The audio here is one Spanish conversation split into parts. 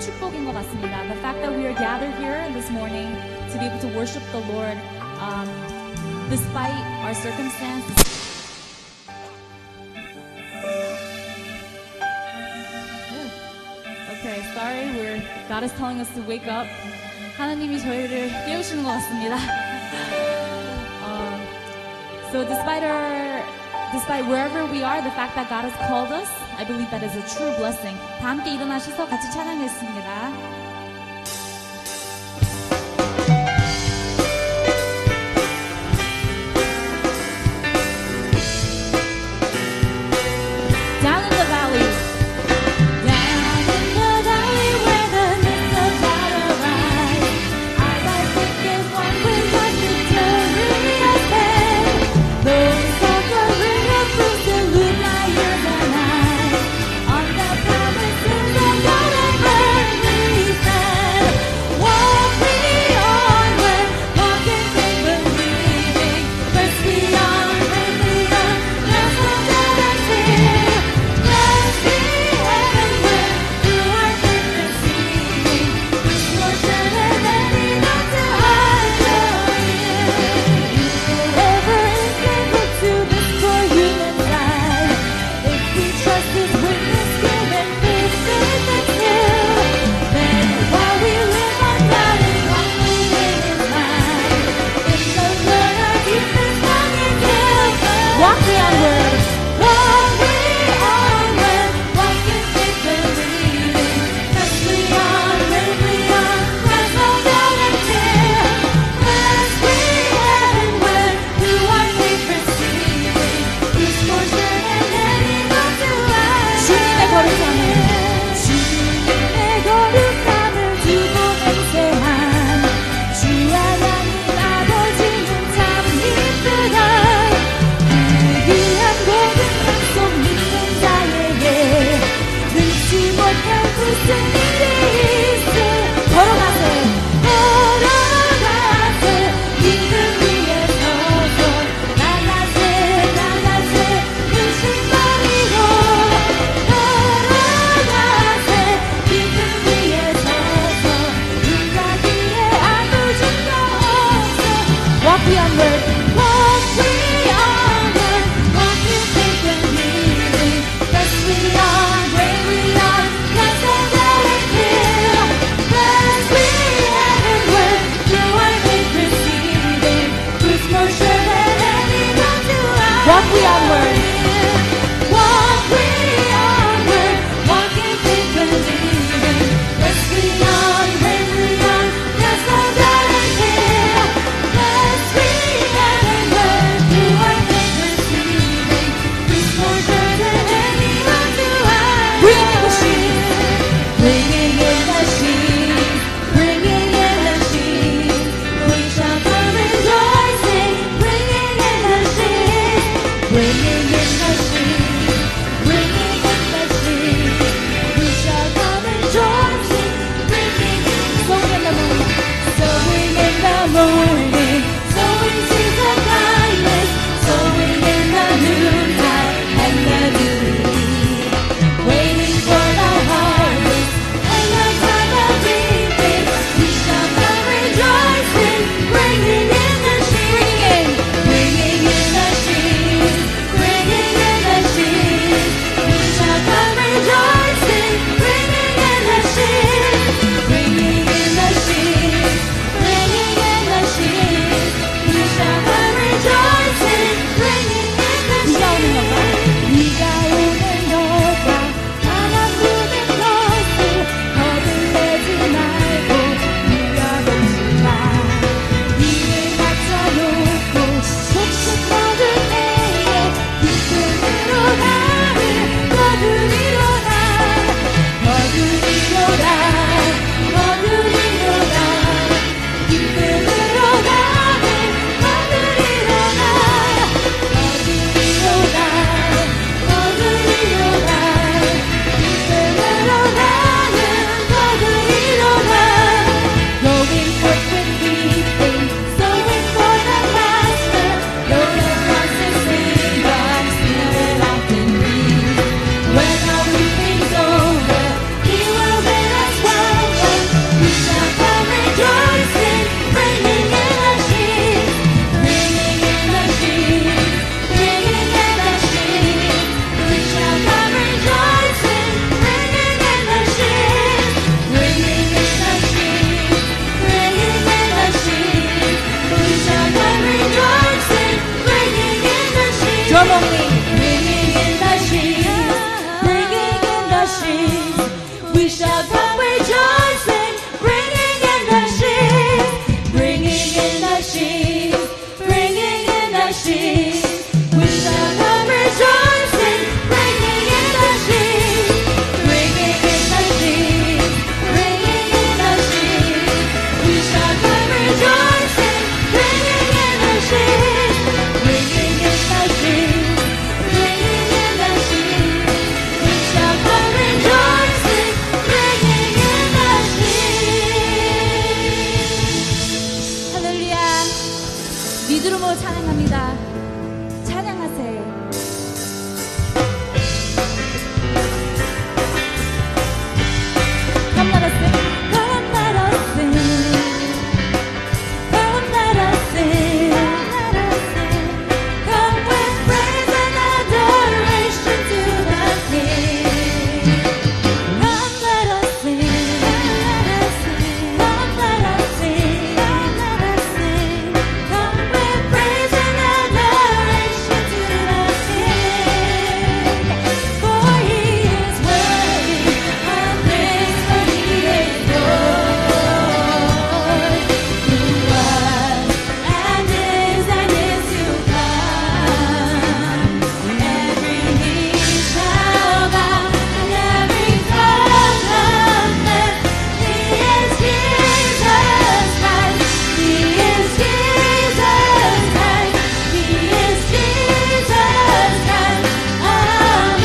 축복인 것 같습니다. The fact that we are gathered here this morning to be able to worship the Lord despite our circumstances. Okay, sorry, God is telling us to wake up. 하나님이 저희를 깨우시는 것 같습니다. So despite wherever we are, the fact that God has called us, I believe that is a true blessing. 다 함께 일어나셔서 같이 찬양했습니다. sheaves. We shall come rejoicing, bringing in the sheaves, bringing in the sheaves, bringing in the sheaves. We shall come rejoicing, bringing in the sheaves, bringing in the sheaves, bringing in the sheaves. We shall come rejoicing, bringing in the sheaves, bringing in the sheaves, bringing in the sheaves. We shall come rejoicing, bringing in the sheaves. 할렐루야. 믿음으로 찬양합니다. 찬양하세요. Come let us sing. Come let us sing. Come let us sing. Come with praise and adoration to the King. Come let us sing. Come let us sing. Come with praise and adoration to the King. For He is worthy of praise, for He is Lord, who was and is to come. Every knee shall bow and every tongue confess He is Jesus Christ. He is Jesus Christ. He is Jesus Christ. Amen.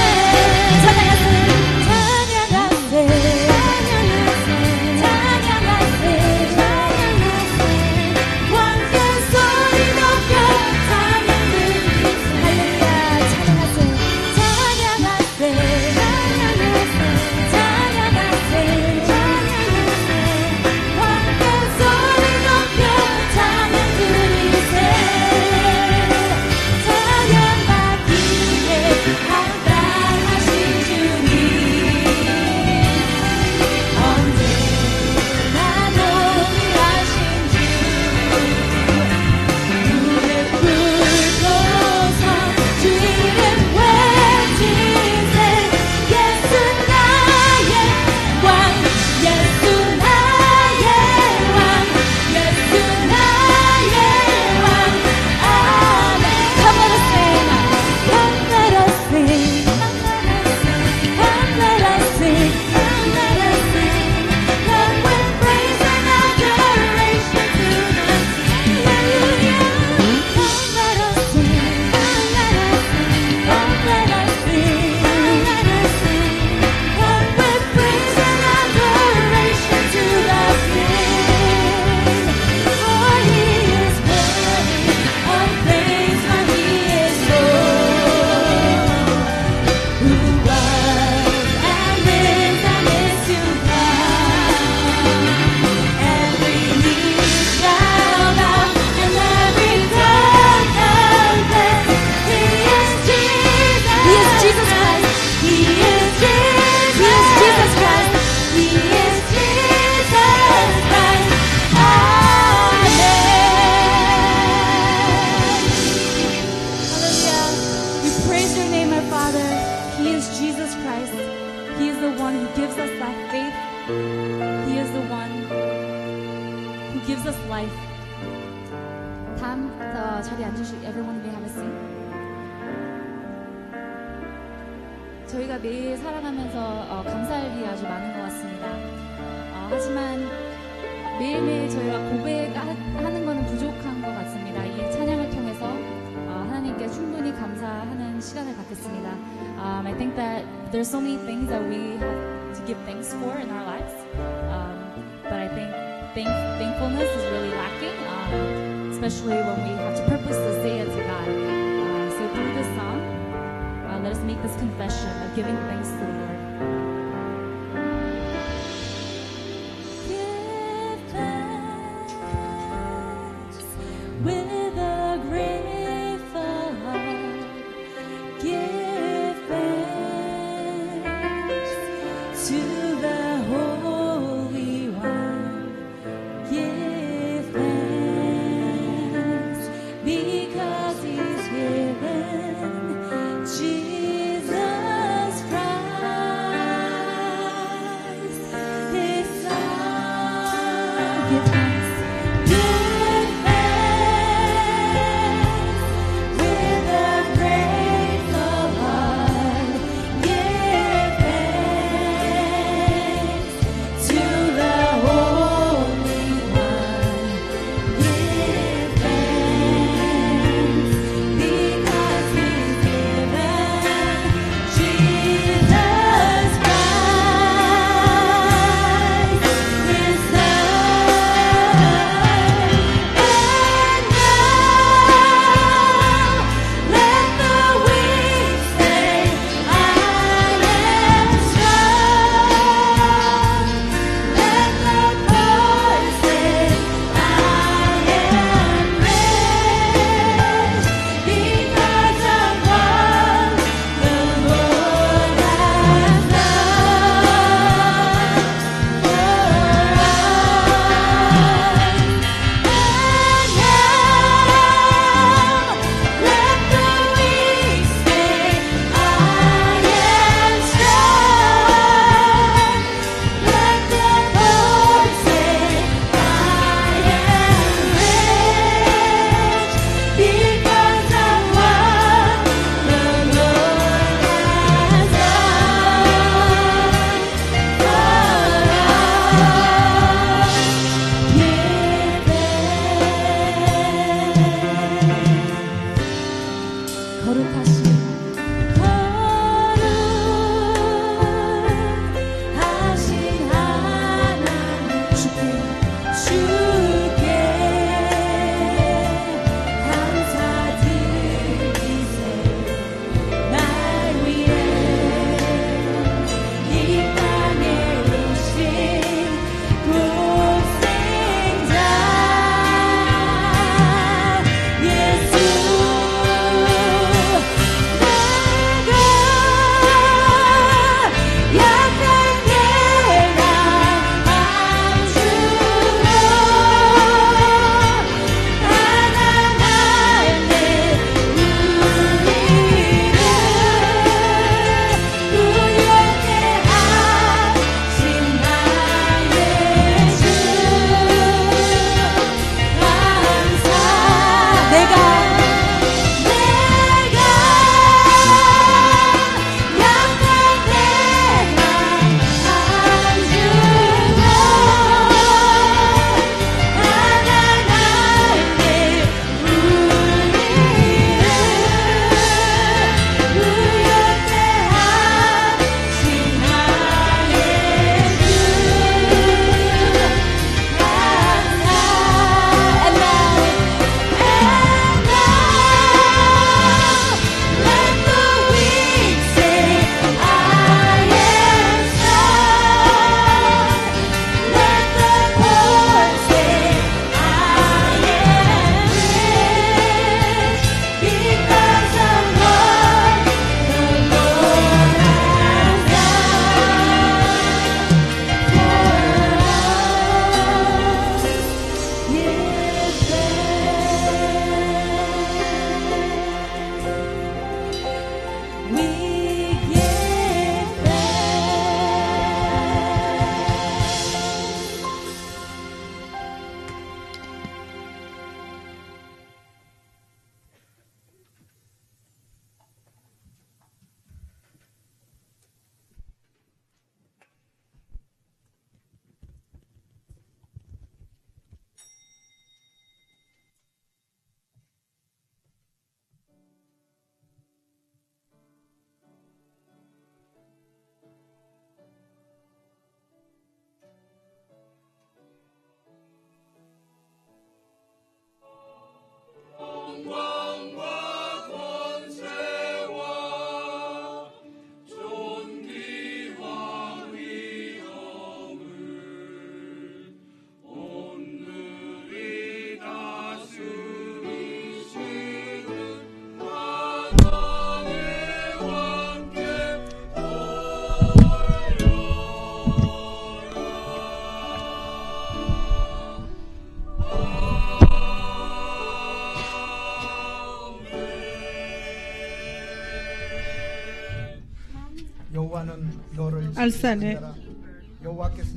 gives us life. 다음 자리에 앉으시고 everyone may have a seat. 저희가 매일 살아가면서 감사할 일이 아주 많은 것 같습니다. 하지만 매일매일 저희가 고백하는 것은 부족한 것 같습니다. 이 찬양을 통해서 하나님께 충분히 감사하는 시간을 갖겠습니다. I think that there's so many things that we have to give thanks for in our lives, but I think thankfulness is really lacking, especially when we have to purposely say it to God. So through this song, let us make this confession of giving thanks to the Lord. With a grateful heart, give thanks to the Holy One. Give thanks because He's given Jesus Christ.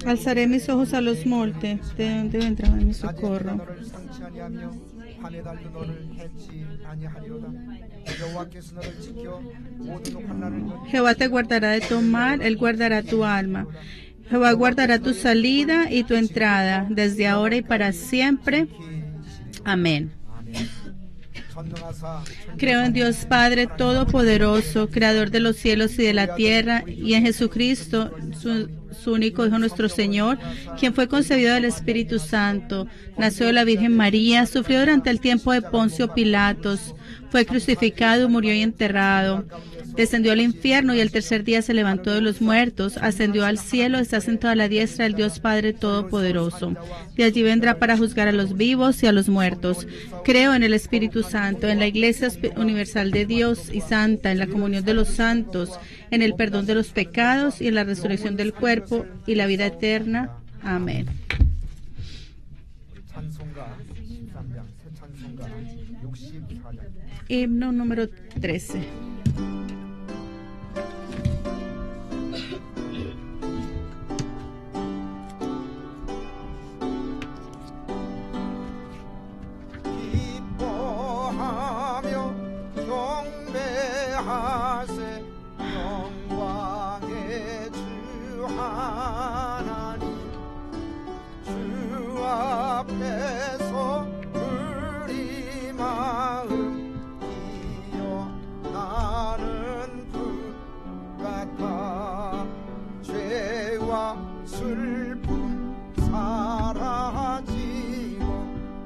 Alzaré mis ojos a los montes, de donde vendrá mi socorro. Jehová te guardará de todo mal, Él guardará tu alma. Jehová guardará tu salida y tu entrada, desde ahora y para siempre. Amén. Creo en Dios Padre Todopoderoso, Creador de los cielos y de la tierra, y en Jesucristo, su único Hijo nuestro Señor, quien fue concebido del Espíritu Santo, nació de la Virgen María, sufrió durante el tiempo de Poncio Pilatos, fue crucificado, murió y enterrado. Descendió al infierno y el tercer día se levantó de los muertos, ascendió al cielo, está sentado a la diestra del Dios Padre Todopoderoso. De allí vendrá para juzgar a los vivos y a los muertos. Creo en el Espíritu Santo, en la Iglesia Universal de Dios y Santa, en la comunión de los santos, en el perdón de los pecados y en la resurrección del cuerpo y la vida eterna. Amén. Himno número 13. 기뻐하며 경배하세 영광의 주 하나님 주 앞에서 우리 마음 기어나는 부 같아 죄와 슬픔 사라지고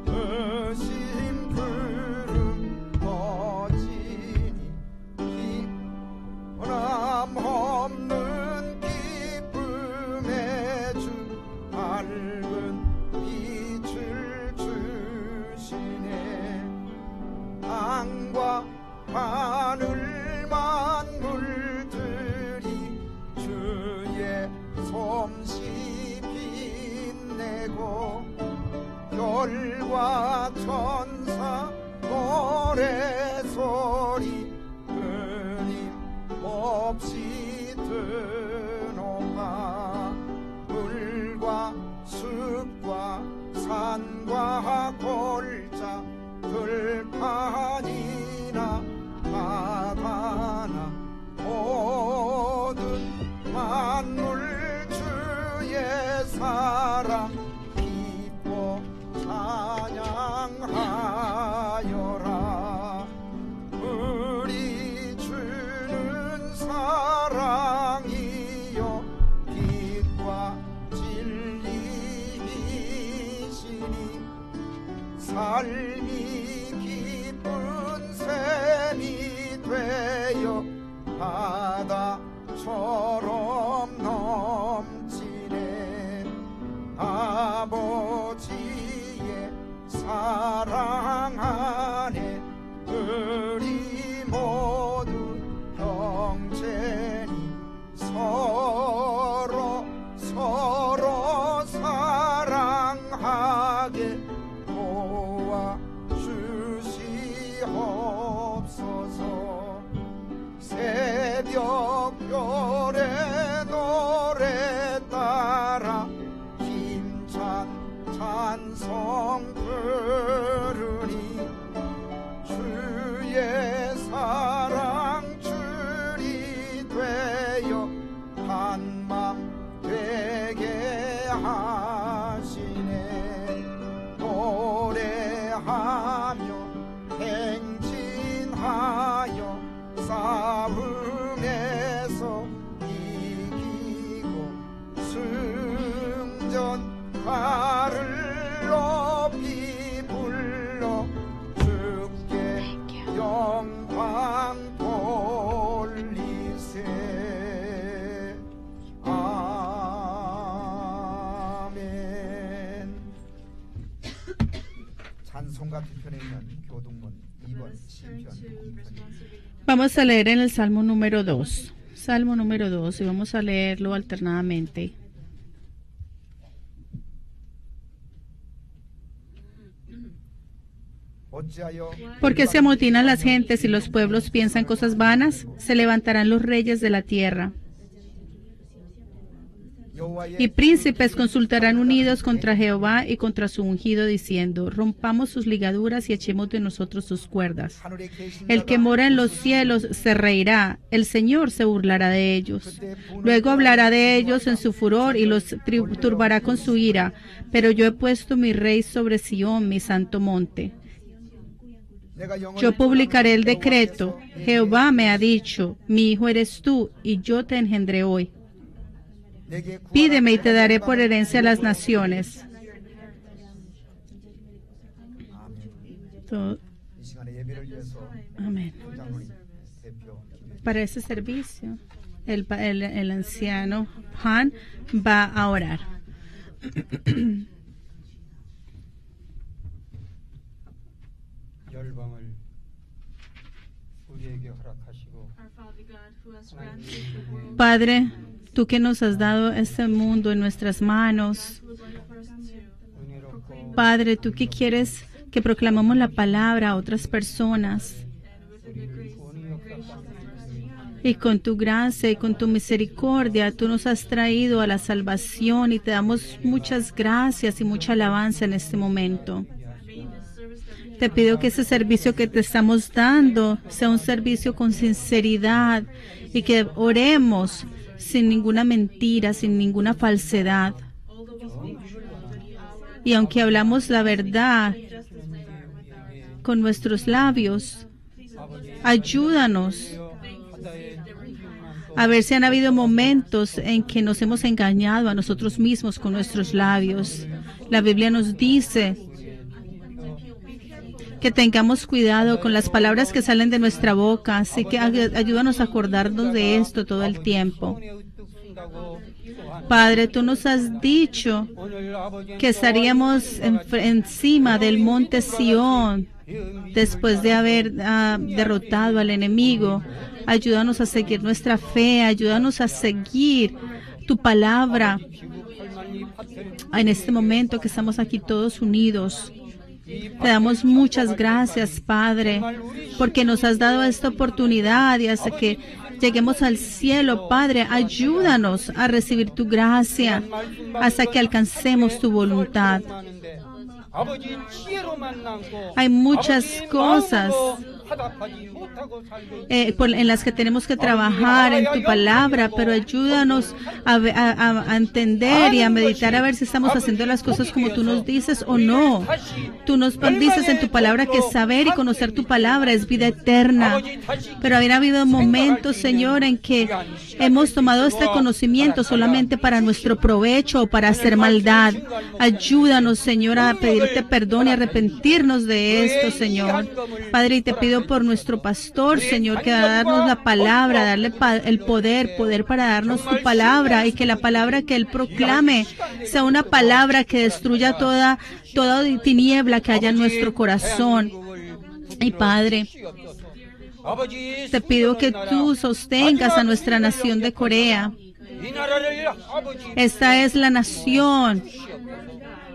의심 구름 꺼지니 변함 없는 기쁨의 주 밝은 빛을 주시네 땅과 하늘 만물들이 주의 솜씨 빛내고 별과 천사 노래소리 끊임없이 드높아 물과 숲과 산과 골짜 들판이나 바다나 모든 만물 주의 사랑 기뻐 찬양하여라 우리 주는 사랑이요 빛과 진리이시니 삶이 기쁜 샘이 되어 바다처럼 넘치네 아버지의 사랑 안에 우리 모두 형제니 서로 사랑하게 도와주시옵소서 새벽 별의 노래 따라 힘찬 찬송 부르니 주의 사랑 줄이 되어 한맘 되게 하시네 노래하며 행진하여 싸움에서 이기고 승전 발을 높이 불러 주께 영광 돌리세 아멘. 찬송가 뒤편에 있는 교동문 2번 7편 2편. Vamos a leer en el Salmo número 2. Salmo número 2 y vamos a leerlo alternadamente. Porque se amotinan las gentes y los pueblos piensan cosas vanas, se levantarán los reyes de la tierra. Y príncipes consultarán unidos contra Jehová y contra su ungido, diciendo: rompamos sus ligaduras y echemos de nosotros sus cuerdas. 하늘에 계신 El que 자가 mora en los cielos se reirá, el Señor se burlará de ellos. Luego hablará de ellos en su furor y los turbará con su ira. Pero yo he puesto mi rey sobre Sión, mi santo monte. 내가 영원히 Yo publicaré el decreto. Jehová me ha dicho: mi hijo eres tú, y yo te engendré hoy. 내게 구하라. Pídeme y te daré por herencia a las naciones. Todo- 이 시간에 예배를 위해서 Amén. 장로님 대표 Para ese servicio, el anciano Han va a orar. 열방을 우리에게 허락하시고 Padre, tú que nos has dado este mundo en nuestras manos, 은혜롭고 Padre, tú que quieres que proclamemos la palabra a otras personas, 우리를 구원의 역사까지 y con tu gracia y con tu misericordia tú nos has traído a la salvación, y te damos muchas gracias y mucha alabanza en este momento. Te pido que ese servicio que te estamos dando sea un servicio con sinceridad, y que oremos sin ninguna mentira, sin ninguna falsedad. Y aunque hablamos la verdad con nuestros labios, ayúdanos a ver si han habido momentos en que nos hemos engañado a nosotros mismos con nuestros labios. La Biblia nos dice que tengamos cuidado con las palabras que salen de nuestra boca, así que ayúdanos a acordarnos de esto todo el tiempo. Padre, tú nos has dicho que estaríamos encima del monte Sión después de haber derrotado al enemigo. Ayúdanos a seguir nuestra fe, ayúdanos a seguir tu palabra en este momento que estamos aquí todos unidos. Te damos muchas gracias, Padre, porque nos has dado esta oportunidad, y hasta que lleguemos al cielo, Padre, ayúdanos a recibir tu gracia hasta que alcancemos tu voluntad. Hay muchas cosas en las que tenemos que trabajar en tu palabra, pero ayúdanos a entender y a meditar a ver si estamos haciendo las cosas como tú nos dices o no. Tú nos dices en tu palabra que saber y conocer tu palabra es vida eterna, pero habían habido momentos, Señor, en que hemos tomado este conocimiento solamente para nuestro provecho o para hacer maldad. Ayúdanos, Señor, a pedirte perdón y arrepentirnos de esto, Señor. Padre, y te pido por nuestro pastor, Señor, que va a darnos la palabra, darle el poder para darnos tu palabra, y que la palabra que él proclame sea una palabra que destruya toda tiniebla que haya en nuestro corazón. Y Padre, te pido que tú sostengas a nuestra nación de Corea. Esta es la nación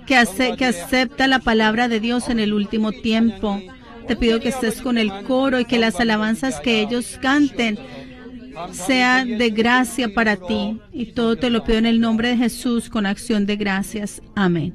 que acepta la palabra de Dios en el último tiempo. Te pido que estés con el coro y que las alabanzas que ellos canten sean de gracia para ti. Y todo te lo pido en el nombre de Jesús con acción de gracias. Amén.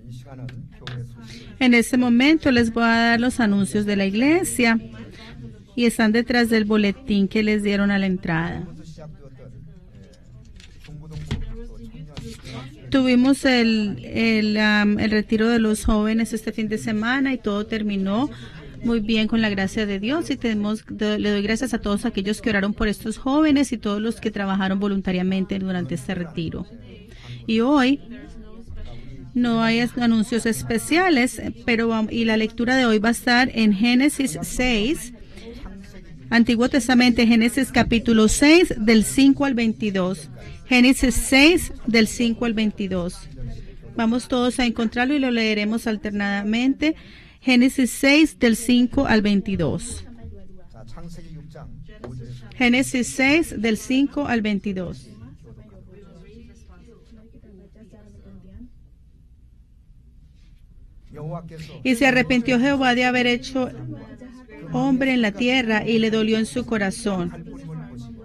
이 시간은 교회 소식 En este momento les voy a dar los anuncios de la iglesia, y están detrás del boletín que les dieron a la entrada. 부터 시작되었던 중부동부 또 청년 Tuvimos el retiro de los jóvenes este fin de semana, y todo terminó Muy bien, con la gracia de Dios, y le doy gracias a todos aquellos que oraron por estos jóvenes y todos los que trabajaron voluntariamente durante este retiro. Y hoy no hay anuncios especiales, y la lectura de hoy va a estar en Génesis 6, Antiguo Testamento, Génesis capítulo 6, del 5 al 22. Génesis 6, del 5 al 22. Vamos todos a encontrarlo y lo leeremos alternadamente. Génesis 6, del 5 al 22. 자, 창세기 6장 5절에서 Génesis 6, del 5 al 22. 여호와께서 Y se arrepintió Jehová de haber hecho hombre en la tierra, y le dolió en su corazón. 뿌림을 보시고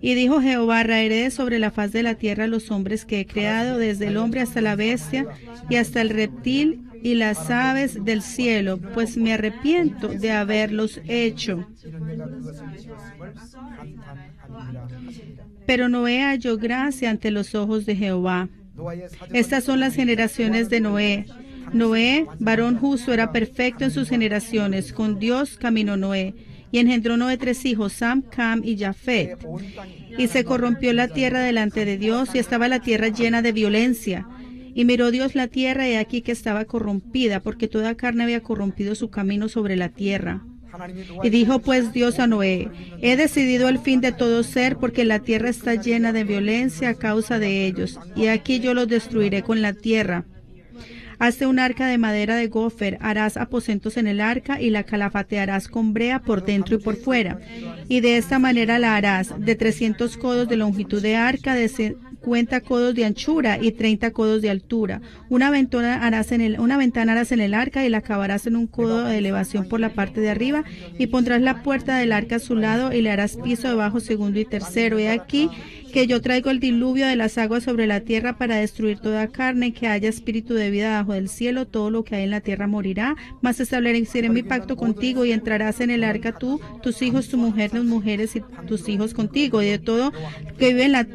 Y dijo Jehová: raeré sobre la faz de la tierra los hombres que he creado, desde el hombre hasta la bestia, y hasta el reptil y las aves del cielo, pues me arrepiento de haberlos hecho. 이는 내가 그것을 지었음을 감탄하니라 하시니라. Pero Noé halló gracia ante los ojos de Jehová. 노아의 사적은 Estas son las generaciones de Noé. Noé, varón justo, era perfecto en sus generaciones. Con Dios caminó Noé. Y engendró Noé 3 hijos, Sam, Cam y Jafet. 온 땅이 Y se corrompió la tierra delante de Dios, y estaba la tierra llena de violencia. Y miró Dios la tierra, y aquí que estaba corrompida, porque toda carne había corrompido su camino sobre la tierra. 하나님이 Y 노아에게 dijo pues Dios a Noé: he decidido el fin de todo ser, porque la tierra está llena de violencia a causa de ellos, y aquí yo los destruiré con la tierra. Hazte un arca de madera de gofer, harás aposentos en el arca, y la calafatearás con brea por dentro y por fuera. Y de esta manera la harás: de 300 codos de longitud de arca, de 50 codos de anchura y 30 codos de altura. Una ventana harás en el arca, y la acabarás en un codo de elevación por la parte de arriba, y pondrás la puerta del arca a su lado, y le harás piso debajo, segundo y tercero. He aquí que yo traigo el diluvio de las aguas sobre la tierra para destruir toda carne, que haya espíritu de vida debajo del cielo. Todo lo que hay en la tierra morirá, mas estableceré mi pacto contigo, y entrarás en el arca tú, tus hijos, tu mujer, las mujeres y tus hijos contigo. Y de todo que vive en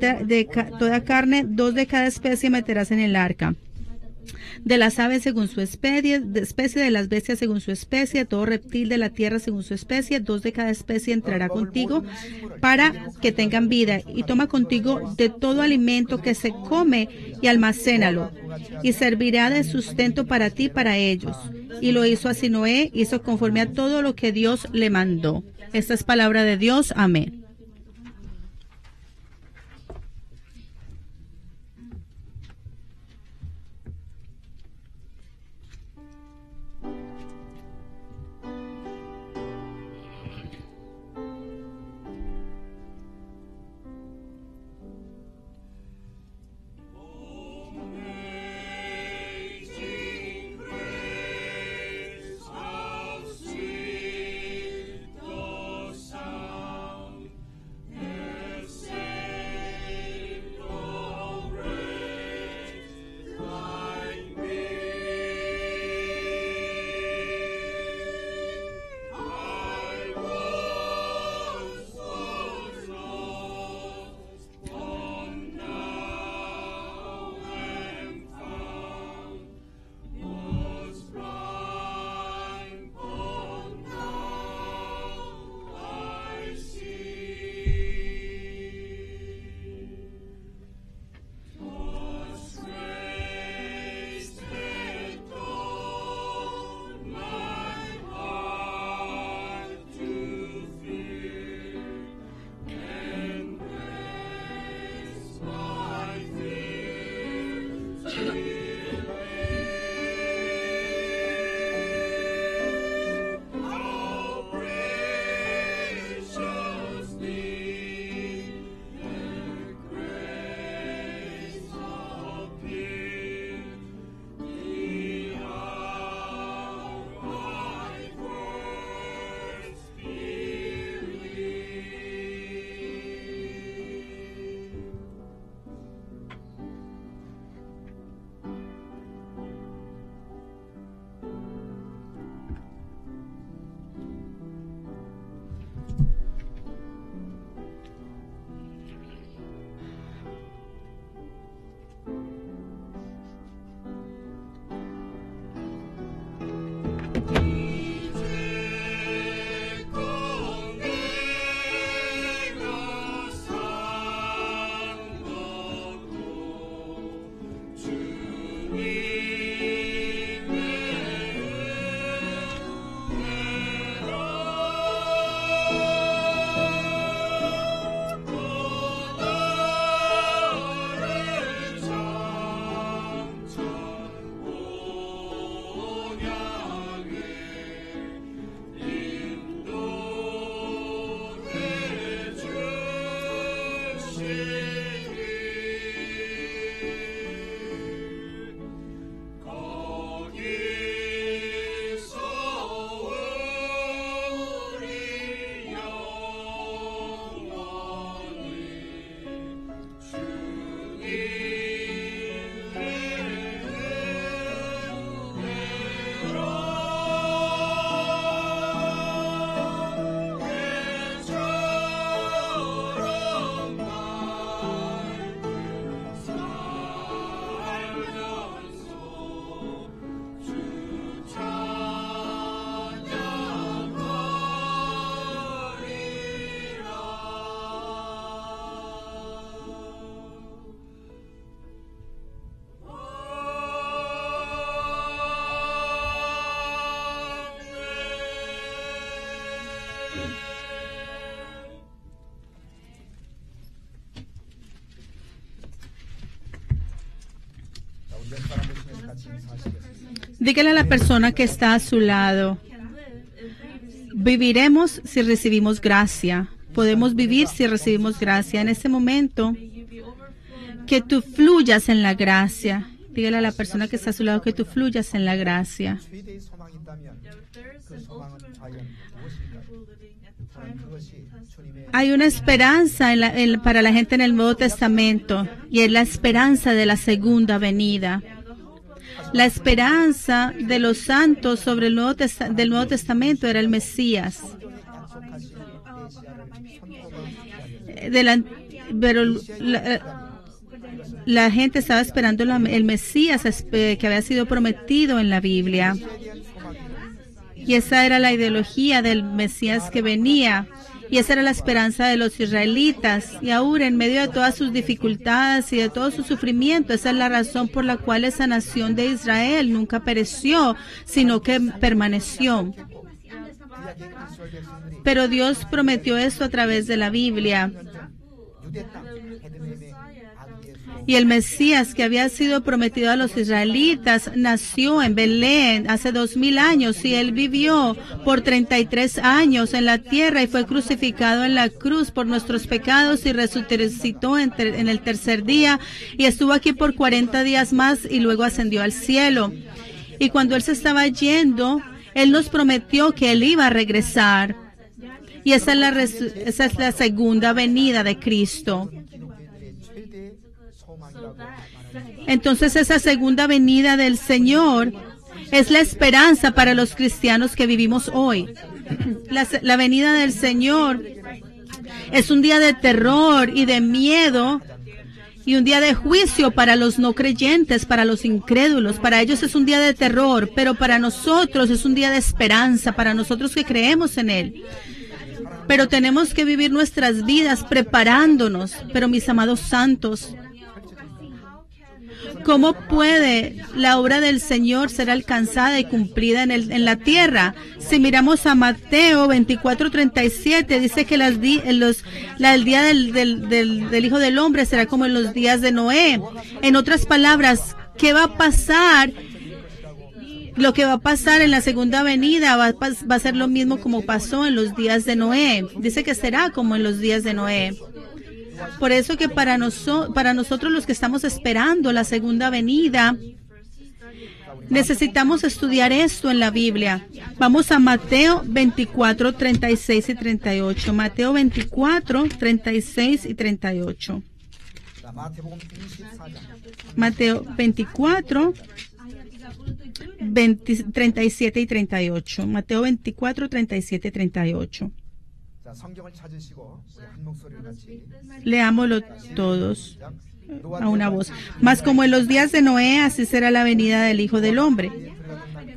toda carne, 2 de cada especie meterás en el arca. De las aves según su especie, de las bestias según su especie, de todo reptil de la tierra según su especie, 2 de cada especie entrará contigo para que tengan vida. Y toma contigo de todo alimento que se come y almacénalo, y servirá de sustento para ti y para ellos. Y lo hizo así Noé, hizo conforme a todo lo que Dios le mandó. Esta es palabra de Dios. Amén. Dígale a la persona que está a su lado, viviremos si recibimos gracia. Podemos vivir si recibimos gracia. En este momento, que tú fluyas en la gracia. Dígale a la persona que está a su lado que tú fluyas en la gracia. 최대의 소망이 있다면 그 소망은 과연 무엇일까요? 바로 그것이 주님의 Hay una esperanza para la gente en el Nuevo Testamento y es la esperanza de la segunda venida. La esperanza de los santos sobre el del Nuevo Testamento era el Mesías. Pero la gente estaba esperando el Mesías que había sido prometido en la Biblia. Y esa era la ideología del Mesías que venía. Y esa era la esperanza de los israelitas. Y ahora, en medio de todas sus dificultades y de todo su sufrimiento, esa es la razón por la cual esa nación de Israel nunca pereció, sino que permaneció. Pero Dios prometió esto a través de la Biblia. Y el Mesías que había sido prometido a los israelitas nació en Belén hace 2000 años y él vivió por 33 años en la tierra y fue crucificado en la cruz por nuestros pecados y resucitó en el tercer día y estuvo aquí por 40 días más y luego ascendió al cielo. Y cuando él se estaba yendo, él nos prometió que él iba a regresar. Y esa es la segunda venida de Cristo. Entonces esa segunda venida del Señor es la esperanza para los cristianos que vivimos hoy. La venida del Señor es un día de terror y de miedo y un día de juicio para los no creyentes, para los incrédulos. Para ellos es un día de terror, pero para nosotros es un día de esperanza, para nosotros que creemos en Él. Pero tenemos que vivir nuestras vidas preparándonos. Pero mis amados santos, ¿cómo puede la obra del Señor ser alcanzada y cumplida en la tierra? Si miramos a Mateo 24:37, dice que el día del Hijo del Hombre será como en los días de Noé. En otras palabras, ¿qué va a pasar? Lo que va a pasar en la segunda venida va a ser lo mismo como pasó en los días de Noé. Dice que será como en los días de Noé. Por eso que para nosotros los que estamos esperando la segunda venida, necesitamos estudiar esto en la Biblia. Vamos a Mateo 24, 36 y 38. Mateo 24, 36 y 38. Mateo 24, 37 y 38. Mateo 24, 37 y 38. Leámoslo todos a una voz. Mas como en los días de Noé, así será la venida del Hijo del Hombre.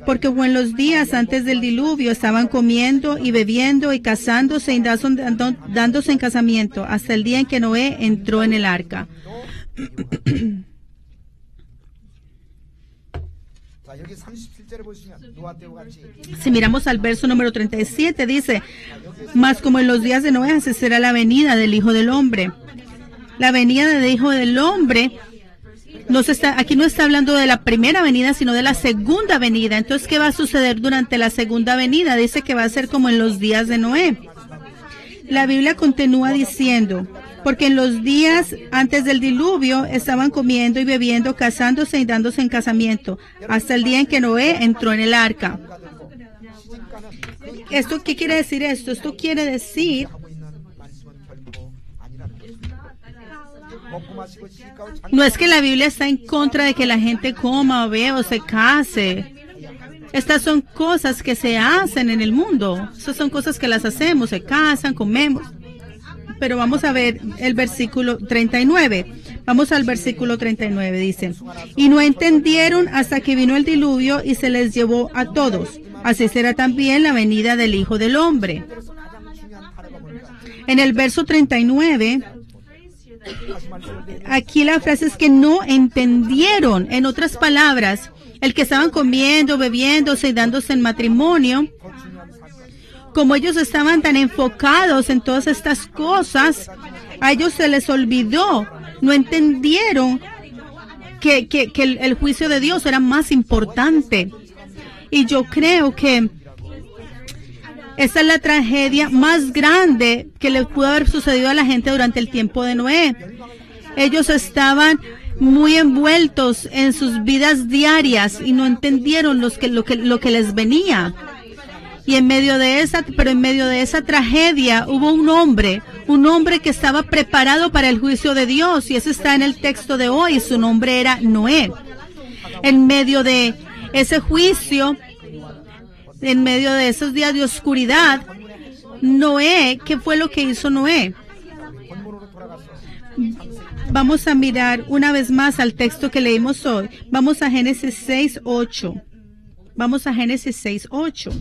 Porque como en los días antes del diluvio estaban comiendo y bebiendo y casándose y dándose en casamiento, hasta el día en que Noé entró en el arca. 자, 여기 37절에 보시면 노아 때와 같이 Si miramos al verso número 37, dice, mas como en los días de Noé, así será la venida del Hijo del Hombre. La venida del Hijo del Hombre, aquí no está hablando de la primera venida, sino de la segunda venida. Entonces, ¿qué va a suceder durante la segunda venida? Dice que va a ser como en los días de Noé. La Biblia continúa diciendo, porque en los días antes del diluvio estaban comiendo y bebiendo, casándose y dándose en casamiento, hasta el día en que Noé entró en el arca. ¿Esto qué quiere decir esto? Esto quiere decir 하고 있는 말씀은 결코 아니라는 것입니다. 먹고 마시고 시집가고 장 no es que la Biblia está en contra de que la gente coma o beba o se case. Estas son cosas que se hacen en el mundo. Estas son cosas que las hacemos, se casan, comemos. Pero vamos a ver el versículo 39. Vamos al versículo 39, dice, y no entendieron hasta que vino el diluvio y se les llevó a todos. Así será también la venida del Hijo del Hombre. En el verso 39, aquí la frase es que no entendieron. En otras palabras, el que estaban comiendo, bebiéndose y dándose en matrimonio, como ellos estaban tan enfocados en todas estas cosas, a ellos se les olvidó, no entendieron que el juicio de Dios era más importante. Y yo creo que esta es la tragedia más grande que le pudo haber sucedido a la gente durante el tiempo de Noé. Ellos estaban muy envueltos en sus vidas diarias y no entendieron lo que les venía. Y en medio de esa tragedia hubo un hombre que estaba preparado para el juicio de Dios, y eso está en el texto de hoy. Su nombre era Noé. En medio de ese juicio, en medio de esos días de oscuridad, Noé, ¿qué fue lo que hizo Noé? Vamos a mirar una vez más al texto que leímos hoy. Vamos a Génesis 6:8. Vamos a Génesis 6:8.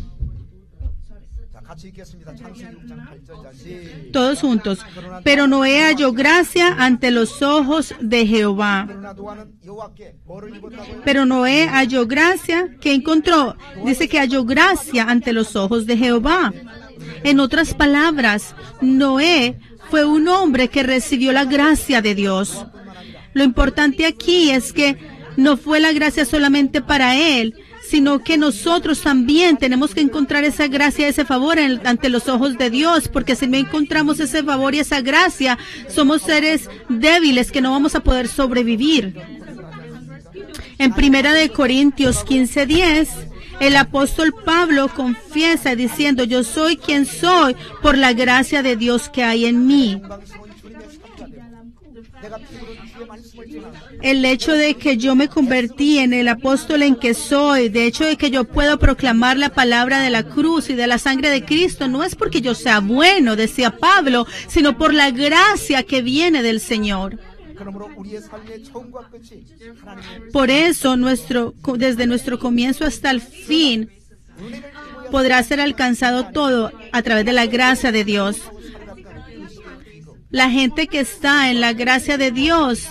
같이 읽겠습니다. 창세기 6장 8절. Todos juntos. Pero Noé halló gracia ante los ojos de Jehová. 그러나 노아는 여호와께 뭐를 입었다고요? Pero Noé halló gracia, ¿qué encontró? Dice que halló gracia ante los ojos de Jehová. En otras palabras, Noé fue un hombre que recibió la gracia de Dios. Lo importante aquí es que no fue la gracia solamente para él, sino que nosotros también tenemos que encontrar esa gracia, ese favor ante los ojos de Dios, porque si no encontramos ese favor y esa gracia, somos seres débiles que no vamos a poder sobrevivir. En 1 Corintios 15:10, el apóstol Pablo confiesa diciendo, yo soy quien soy por la gracia de Dios que hay en mí. El hecho de que yo me convertí en el apóstol en que soy, de hecho de que yo puedo proclamar la palabra de la cruz y de la sangre de Cristo, no es porque yo sea bueno, decía Pablo, sino por la gracia que viene del Señor. Por eso, desde nuestro comienzo hasta el fin, podrá ser alcanzado todo a través de la gracia de Dios. La gente que está en la gracia de Dios,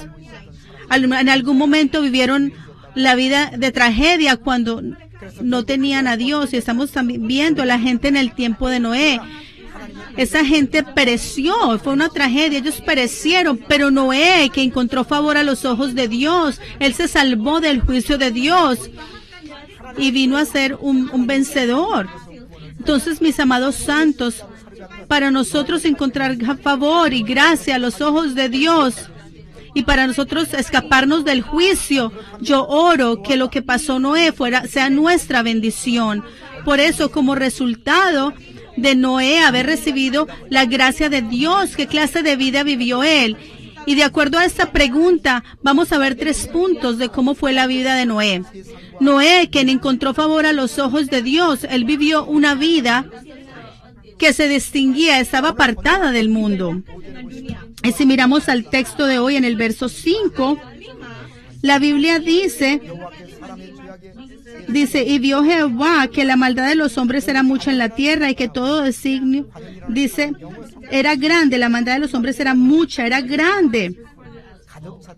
en algún momento vivieron la vida de tragedia cuando no tenían a Dios. Y estamos también viendo a la gente en el tiempo de Noé. Esa gente pereció, fue una tragedia, ellos perecieron, pero Noé, que encontró favor a los ojos de Dios, él se salvó del juicio de Dios y vino a ser un vencedor. Entonces, mis amados santos, para nosotros encontrar favor y gracia a los ojos de Dios y para nosotros escaparnos del juicio, yo oro que lo que pasó Noé sea nuestra bendición. Por eso, como resultado de Noé haber recibido la gracia de Dios, ¿qué clase de vida vivió él? Y de acuerdo a esta pregunta, vamos a ver 3 puntos de cómo fue la vida de Noé. Noé, quien encontró favor a los ojos de Dios, él vivió una vida que se distinguía, estaba apartada del mundo. Y si miramos al texto de hoy en el verso 5, la Biblia dice, y vio Jehová que la maldad de los hombres era mucha en la tierra y que todo designio, dice, era grande, la maldad de los hombres era mucha, era grande.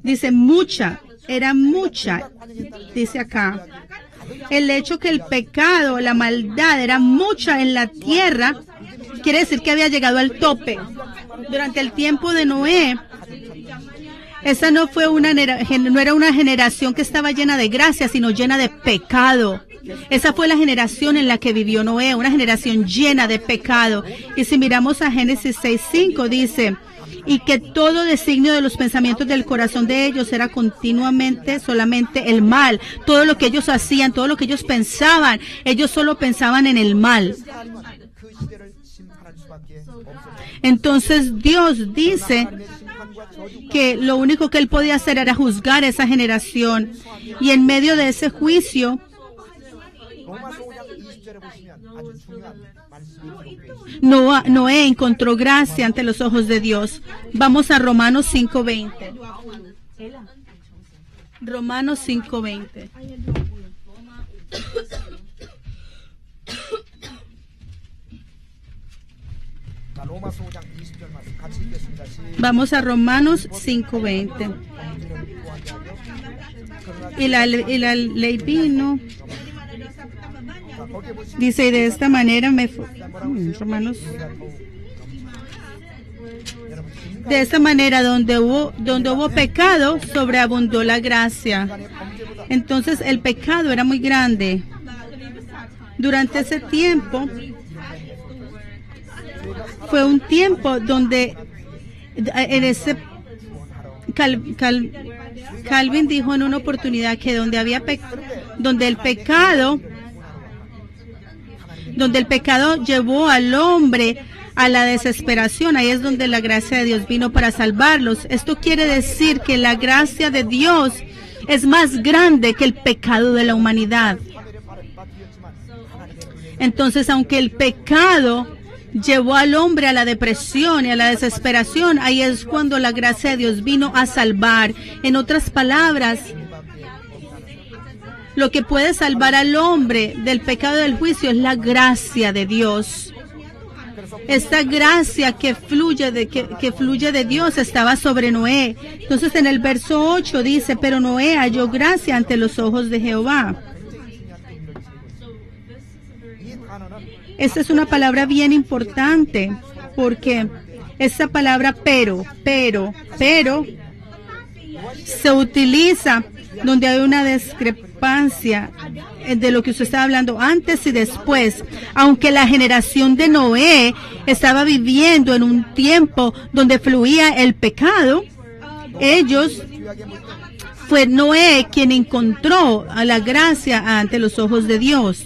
Dice mucha, era mucha, dice acá. el hecho que el pecado, la maldad era mucha en la tierra, quiere decir que había llegado al tope. Durante el tiempo de Noé, esa no era una generación que estaba llena de gracia, sino llena de pecado. Esa fue la generación en la que vivió Noé, una generación llena de pecado. Y si miramos a Génesis 6:5, dice, y que todo designio de los pensamientos del corazón de ellos era continuamente solamente el mal. Todo lo que ellos hacían, todo lo que ellos pensaban, ellos solo pensaban en el mal. 그 시대를 심판할 수밖에 없었어요. Entonces Dios dice que lo único que él podía hacer era juzgar esa generación. Y en medio de ese juicio, 로마서 5장 20절에 보시면 아주 중요한 말씀이 기록되어 있습니다. Noé encontró gracia ante los ojos de Dios. Vamos a Romanos 5:20. Romanos 5:20. 자, 로마서 5장 20절 말씀 같이 읽겠습니다. Vamos a Romanos 5:20. Y la ley vino, dice, y de esta manera Romanos, de esta manera donde hubo pecado, sobreabundó la gracia. Entonces el pecado era muy grande. Durante ese tiempo, fue un tiempo donde en ese Calvin dijo en una oportunidad que donde el pecado llevó al hombre a la desesperación, ahí es donde la gracia de Dios vino para salvarlos. Esto quiere decir que la gracia de Dios es más grande que el pecado de la humanidad. Entonces, aunque el pecado llevó al hombre a la depresión y a la desesperación, ahí es cuando la gracia de Dios vino a salvar. En otras palabras, lo que puede salvar al hombre del pecado del juicio es la gracia de Dios. Esta gracia que fluye de Dios estaba sobre Noé. Entonces en el verso 8 dice, pero Noé halló gracia ante los ojos de Jehová. Esta es una palabra bien importante, porque esa palabra pero, se utiliza donde hay una discrepancia de lo que usted estaba hablando antes y después. Aunque la generación de Noé estaba viviendo en un tiempo donde fluía el pecado, fue Noé quien encontró a la gracia ante los ojos de Dios.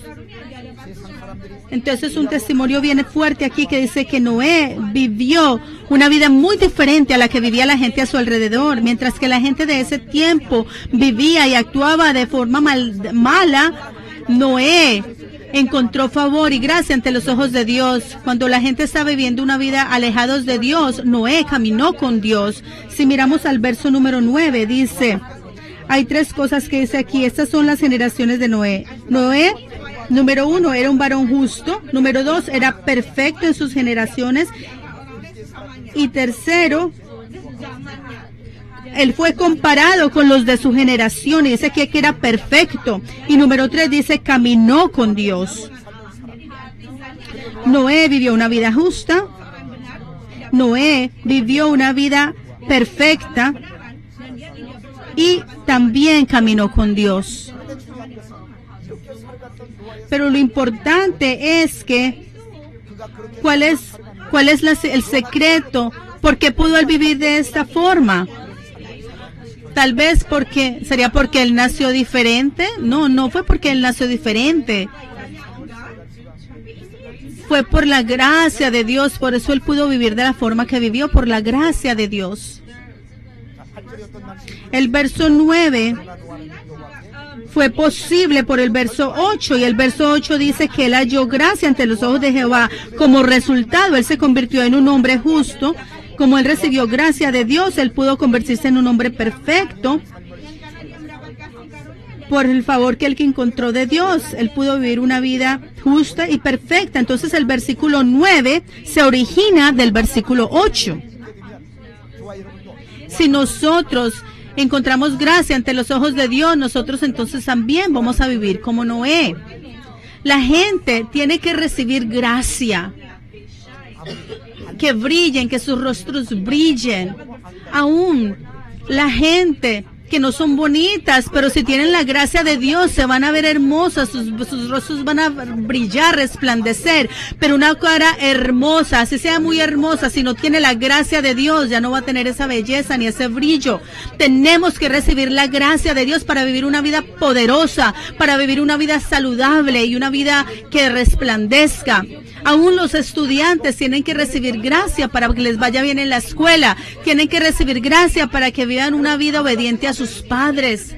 Entonces un testimonio viene fuerte aquí que dice que Noé vivió una vida muy diferente a la que vivía la gente a su alrededor. Mientras que la gente de ese tiempo vivía y actuaba de forma mala, Noé encontró favor y gracia ante los ojos de Dios. Cuando la gente estaba viviendo una vida alejados de Dios, Noé caminó con Dios. Si miramos al verso número 9, dice, hay tres cosas que dice aquí. Estas son las generaciones de Noé. Noé, número 1, era un varón justo. Número 2, era perfecto en sus generaciones. Y tercero, él fue comparado con los de su generación y dice aquí que era perfecto. Y número 3 dice, caminó con Dios. Noé vivió una vida justa. Noé vivió una vida perfecta. Y también caminó con Dios. Pero lo importante es que, ¿cuál es el secreto? ¿Por qué pudo él vivir de esta forma? Tal vez sería porque él nació diferente. No fue porque él nació diferente. Fue por la gracia de Dios. Por eso él pudo vivir de la forma que vivió, por la gracia de Dios. El verso 9 fue posible por el verso 8, y el verso 8 dice que él halló gracia ante los ojos de Jehová. Como resultado, él se convirtió en un hombre justo. Como él recibió gracia de Dios, él pudo convertirse en un hombre perfecto. Por el favor que él encontró de Dios, él pudo vivir una vida justa y perfecta. Entonces el versículo 9 se origina del versículo 8. Si nosotros encontramos gracia ante los ojos de Dios, nosotros entonces también vamos a vivir como Noé. La gente tiene que recibir gracia, que brillen, que sus rostros brillen. Aún la gente que no son bonitas, pero si tienen la gracia de Dios, se van a ver hermosas, sus rostros van a brillar, resplandecer, pero una cara hermosa, así sea muy hermosa, si no tiene la gracia de Dios, ya no va a tener esa belleza ni ese brillo. Tenemos que recibir la gracia de Dios para vivir una vida poderosa, para vivir una vida saludable y una vida que resplandezca. Aún los estudiantes tienen que recibir gracia para que les vaya bien en la escuela. Tienen que recibir gracia para que vivan una vida obediente a sus padres.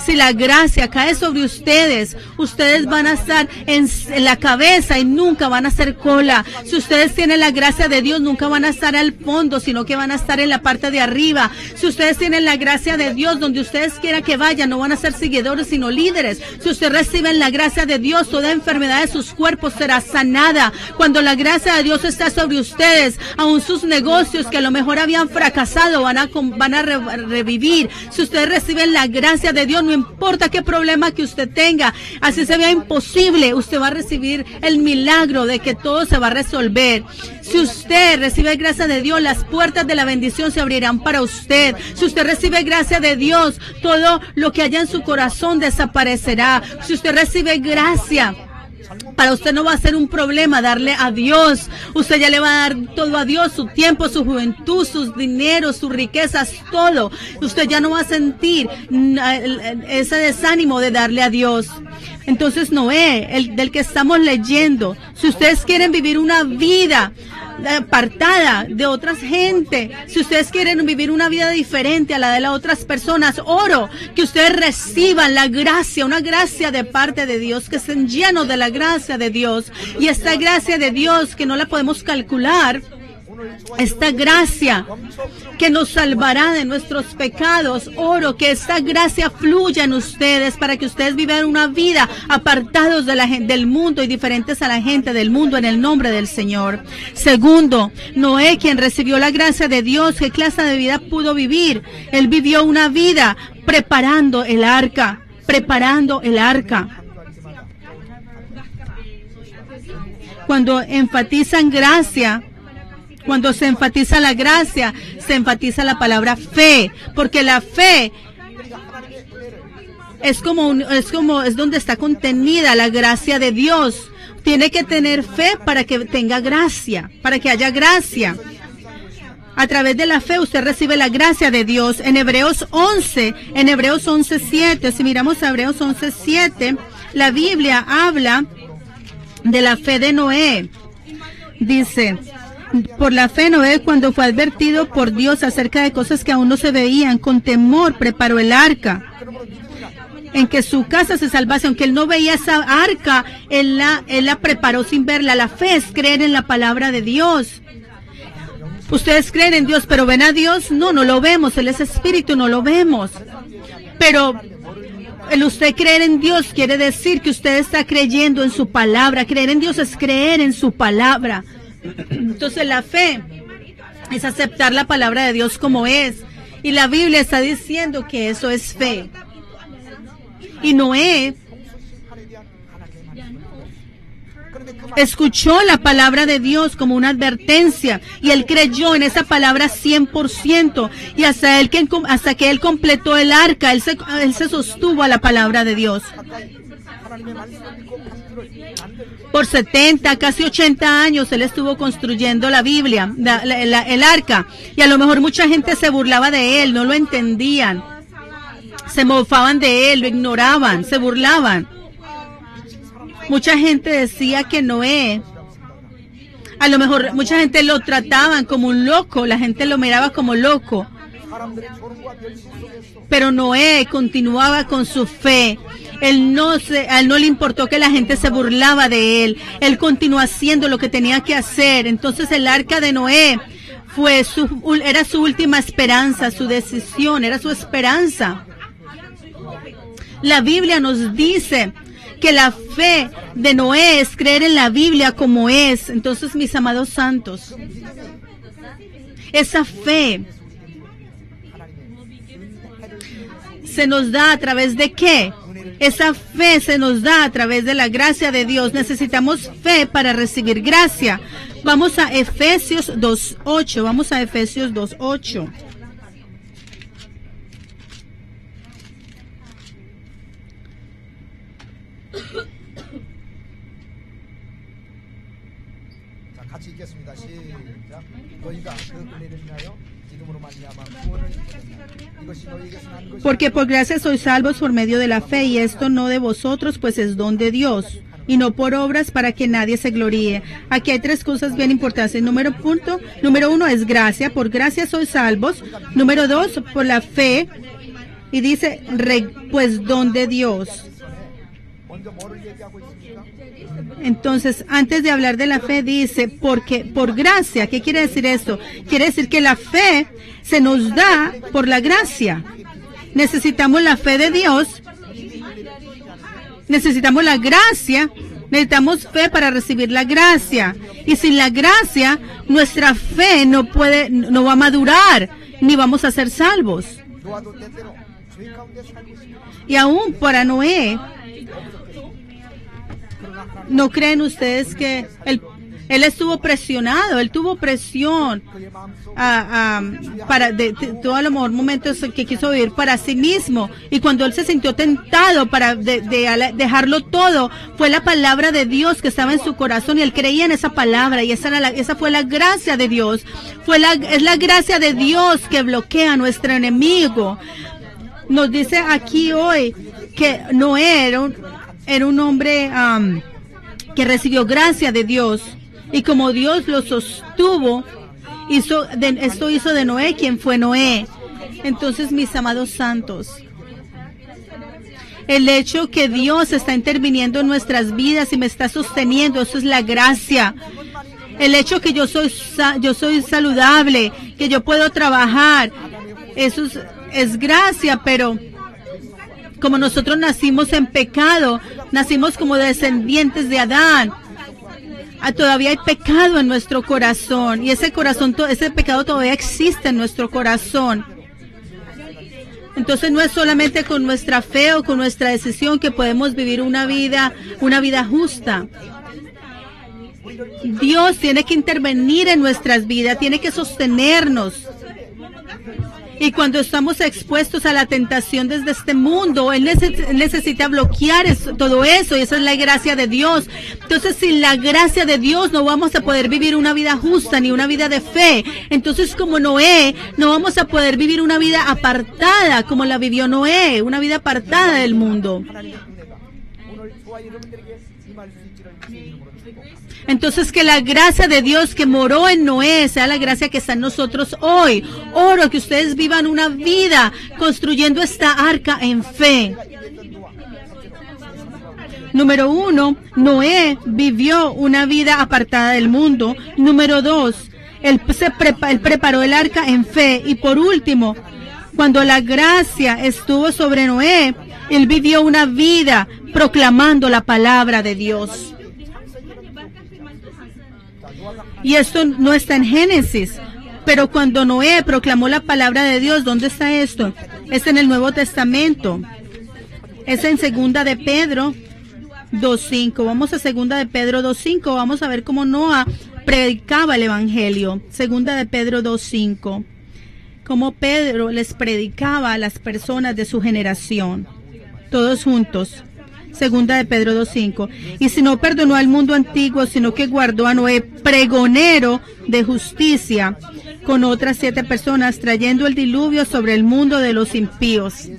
Si la gracia cae sobre ustedes, ustedes van a estar en la cabeza y nunca van a hacer cola. Si ustedes tienen la gracia de Dios, nunca van a estar al fondo, sino que van a estar en la parte de arriba. Si ustedes tienen la gracia de Dios, donde ustedes quieran que vayan, no van a ser seguidores, sino líderes. Si ustedes reciben la gracia de Dios, toda enfermedad de sus cuerpos será sanada. Cuando la gracia de Dios está sobre ustedes, aún sus negocios que a lo mejor habían fracasado van a revivir. Si ustedes reciben la gracia de Dios, no importa qué problema que usted tenga, así se vea imposible, usted va a recibir el milagro de que todo se va a resolver. Si usted recibe gracia de Dios, las puertas de la bendición se abrirán para usted. Si usted recibe gracia de Dios, todo lo que haya en su corazón desaparecerá. Si usted recibe gracia, para usted no va a ser un problema darle a Dios. Usted ya le va a dar todo a Dios, su tiempo, su juventud, sus dineros, sus riquezas, todo. Usted ya no va a sentir ese desánimo de darle a Dios. Entonces Noé, del que estamos leyendo, si ustedes quieren vivir una vida apartada de otras gente, si ustedes quieren vivir una vida diferente a la de las otras personas, oro que ustedes reciban la gracia, una gracia de parte de Dios, que estén llenos de la gracia de Dios, y esta gracia de Dios que no la podemos calcular, esta gracia que nos salvará de nuestros pecados. Oro que esta gracia fluya en ustedes para que ustedes vivan una vida apartados de del mundo y diferentes a la gente del mundo en el nombre del Señor. Segundo, Noé, quien recibió la gracia de Dios, ¿qué clase de vida pudo vivir? Él vivió una vida preparando el arca, Cuando enfatizan gracia, cuando se enfatiza la gracia, se enfatiza la palabra fe, porque la fe es donde está contenida la gracia de Dios. Tiene que tener fe para que tenga gracia, para que haya gracia. A través de la fe usted recibe la gracia de Dios. En Hebreos 11:7, si miramos a Hebreos 11:7, la Biblia habla de la fe de Noé. Dice: por la fe Noé, cuando fue advertido por Dios acerca de cosas que aún no se veían, con temor preparó el arca, en que su casa se salvase. Aunque él no veía esa arca, él la preparó sin verla. La fe es creer en la palabra de Dios. Ustedes creen en Dios, pero ¿ven a Dios? No, no lo vemos. Él es espíritu, no lo vemos. Pero el usted creer en Dios quiere decir que usted está creyendo en su palabra. Creer en Dios es creer en su palabra. Entonces la fe es aceptar la palabra de Dios como es. Y la Biblia está diciendo que eso es fe. Y Noé escuchó la palabra de Dios como una advertencia y él creyó en esa palabra 100%, y hasta que él completó el arca, él se sostuvo a la palabra de Dios. Por 70, casi 80 años él estuvo construyendo la Biblia, el arca, y a lo mejor mucha gente se burlaba de él, no lo entendían, se mofaban de él, lo ignoraban, se burlaban. Mucha gente decía que Noé, a lo mejor mucha gente lo trataban como un loco, la gente lo miraba como loco, pero Noé continuaba con su fe. A él no le importó que la gente se burlaba de él. Él continuó haciendo lo que tenía que hacer. Entonces el arca de Noé era su última esperanza, su decisión, era su esperanza. La Biblia nos dice que la fe de Noé es creer en la Biblia como es. Entonces, mis amados santos, esa fe ¿Se nos da a través de qué? Esa fe se nos da a través de la gracia de Dios. Necesitamos fe para recibir gracia. Vamos a Efesios 2:8. Vamos a Efesios 2:8. 자, 같이 읽겠습니다. 시작. 너희가 그 은혜를 인하여 믿음으로 말미암아 구원을 얻었느니라. 이것이 너희에게서 난 것이 Porque por gracia sois salvos por medio de la fe, y esto no de vosotros, pues es don de Dios, y no por obras para que nadie se gloríe. Aquí hay tres cosas bien importantes. Número uno es gracia, por gracia sois salvos. Número dos, por la fe, y dice, pues don de Dios. 먼저 뭐를 얘기하고 있습니까? Entonces, antes de hablar de la fe, dice, porque por gracia. ¿Qué quiere decir esto? Quiere decir que la fe se nos da por la gracia. Necesitamos la fe de Dios, necesitamos la gracia, necesitamos fe para recibir la gracia. Y sin la gracia, nuestra fe no va a madurar, ni vamos a ser salvos. 노아도 때때로 죄 가운데 살고 있습니다. Y aún para Noé, ¿no creen ustedes que él estuvo presionado? Él tuvo presión 그의 마음속 para de todos los momentos que quiso vivir para sí mismo. Y cuando él se sintió tentado para dejarlo todo, fue la palabra de Dios que estaba en su corazón, y él creía en esa palabra, y esa fue la gracia de Dios. Es la gracia de Dios que bloquea a nuestro enemigo. Nos dice aquí hoy que Noé era un hombre que recibió gracia de Dios, y como Dios lo sostuvo, esto hizo de Noé quien fue Noé. Entonces, mis amados santos, el hecho que Dios está interviniendo en nuestras vidas y me está sosteniendo, eso es la gracia. El hecho que yo soy saludable, que yo puedo trabajar, eso es gracia. Pero como nosotros nacimos en pecado, nacimos como descendientes de Adán, todavía hay pecado en nuestro corazón, y ese pecado todavía existe en nuestro corazón. Entonces no es solamente con nuestra fe o con nuestra decisión que podemos vivir una vida justa. Dios tiene que intervenir en nuestras vidas, tiene que sostenernos. Y cuando estamos expuestos a la tentación desde este mundo, Él necesita bloquear todo eso, y esa es la gracia de Dios. Entonces, sin la gracia de Dios no vamos a poder vivir una vida justa ni una vida de fe. Entonces, como Noé, no vamos a poder vivir una vida apartada como la vivió Noé, una vida apartada del mundo. 오늘 저와 여러분들에게 임할 수 있기를 주의 이름으로 축복합니다. Entonces, que la gracia de Dios que moró en Noé sea la gracia que está en nosotros hoy. Oro que ustedes vivan una vida construyendo esta arca en fe. Número uno, Noé vivió una vida apartada del mundo. Número dos, él preparó el arca en fe. Y por último, cuando la gracia estuvo sobre Noé, él vivió una vida proclamando la palabra de Dios. Y esto no está en Génesis, pero cuando Noé proclamó la palabra de Dios, ¿dónde está esto? Está en el Nuevo Testamento. Es en Segunda de Pedro 2:5. Vamos a Segunda de Pedro 2:5. Vamos a ver cómo Noé predicaba el Evangelio. Segunda de Pedro 2:5. Cómo Pedro les predicaba a las personas de su generación. Todos juntos. Segunda de Pedro 2:5. Y si no perdonó al mundo antiguo, sino que guardó a Noé pregonero de justicia con otras 7 personas, trayendo el diluvio sobre el mundo de los impíos.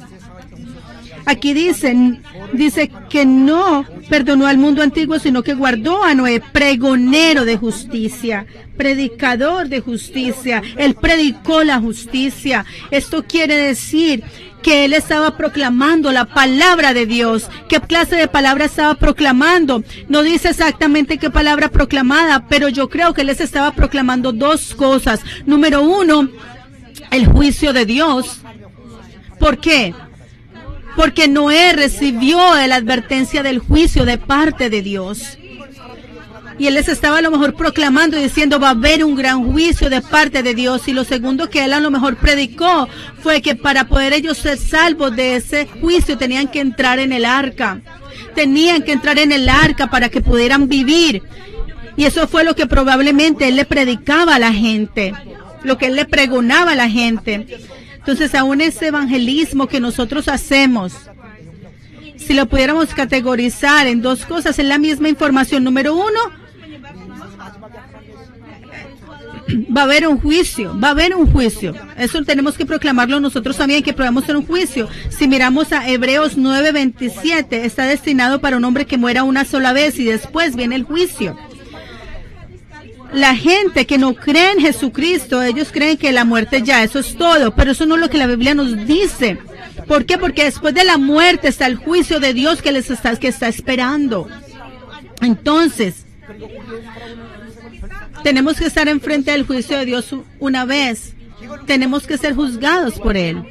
Aquí dice que no perdonó al mundo antiguo, sino que guardó a Noé pregonero de justicia, predicador de justicia. Él predicó la justicia. Esto quiere decir que él estaba proclamando la palabra de Dios. ¿Qué clase de palabra estaba proclamando? No dice exactamente qué palabra proclamada, pero yo creo que él les estaba proclamando 2 cosas. Número 1, el juicio de Dios. ¿Por qué? Porque Noé recibió la advertencia del juicio de parte de Dios. Y él les estaba a lo mejor proclamando y diciendo va a haber un gran juicio de parte de Dios. Y lo segundo que él a lo mejor predicó fue que para poder ellos ser salvos de ese juicio tenían que entrar en el arca. Tenían que entrar en el arca para que pudieran vivir. Y eso fue lo que probablemente él le predicaba a la gente, lo que él le pregonaba a la gente. Entonces aún ese evangelismo que nosotros hacemos, si lo pudiéramos categorizar en dos cosas, es la misma información. Número uno, va a haber un juicio, va a haber un juicio. Eso tenemos que proclamarlo nosotros también, que podamos hacer un juicio. Si miramos a Hebreos 9:27, está destinado para un hombre que muera una sola vez y después viene el juicio. La gente que no cree en Jesucristo, ellos creen que la muerte ya, eso es todo, pero eso no es lo que la Biblia nos dice. ¿Por qué? Porque después de la muerte está el juicio de Dios que está esperando. Entonces, tenemos que estar enfrente del juicio de Dios una vez. Tenemos que ser juzgados por Él.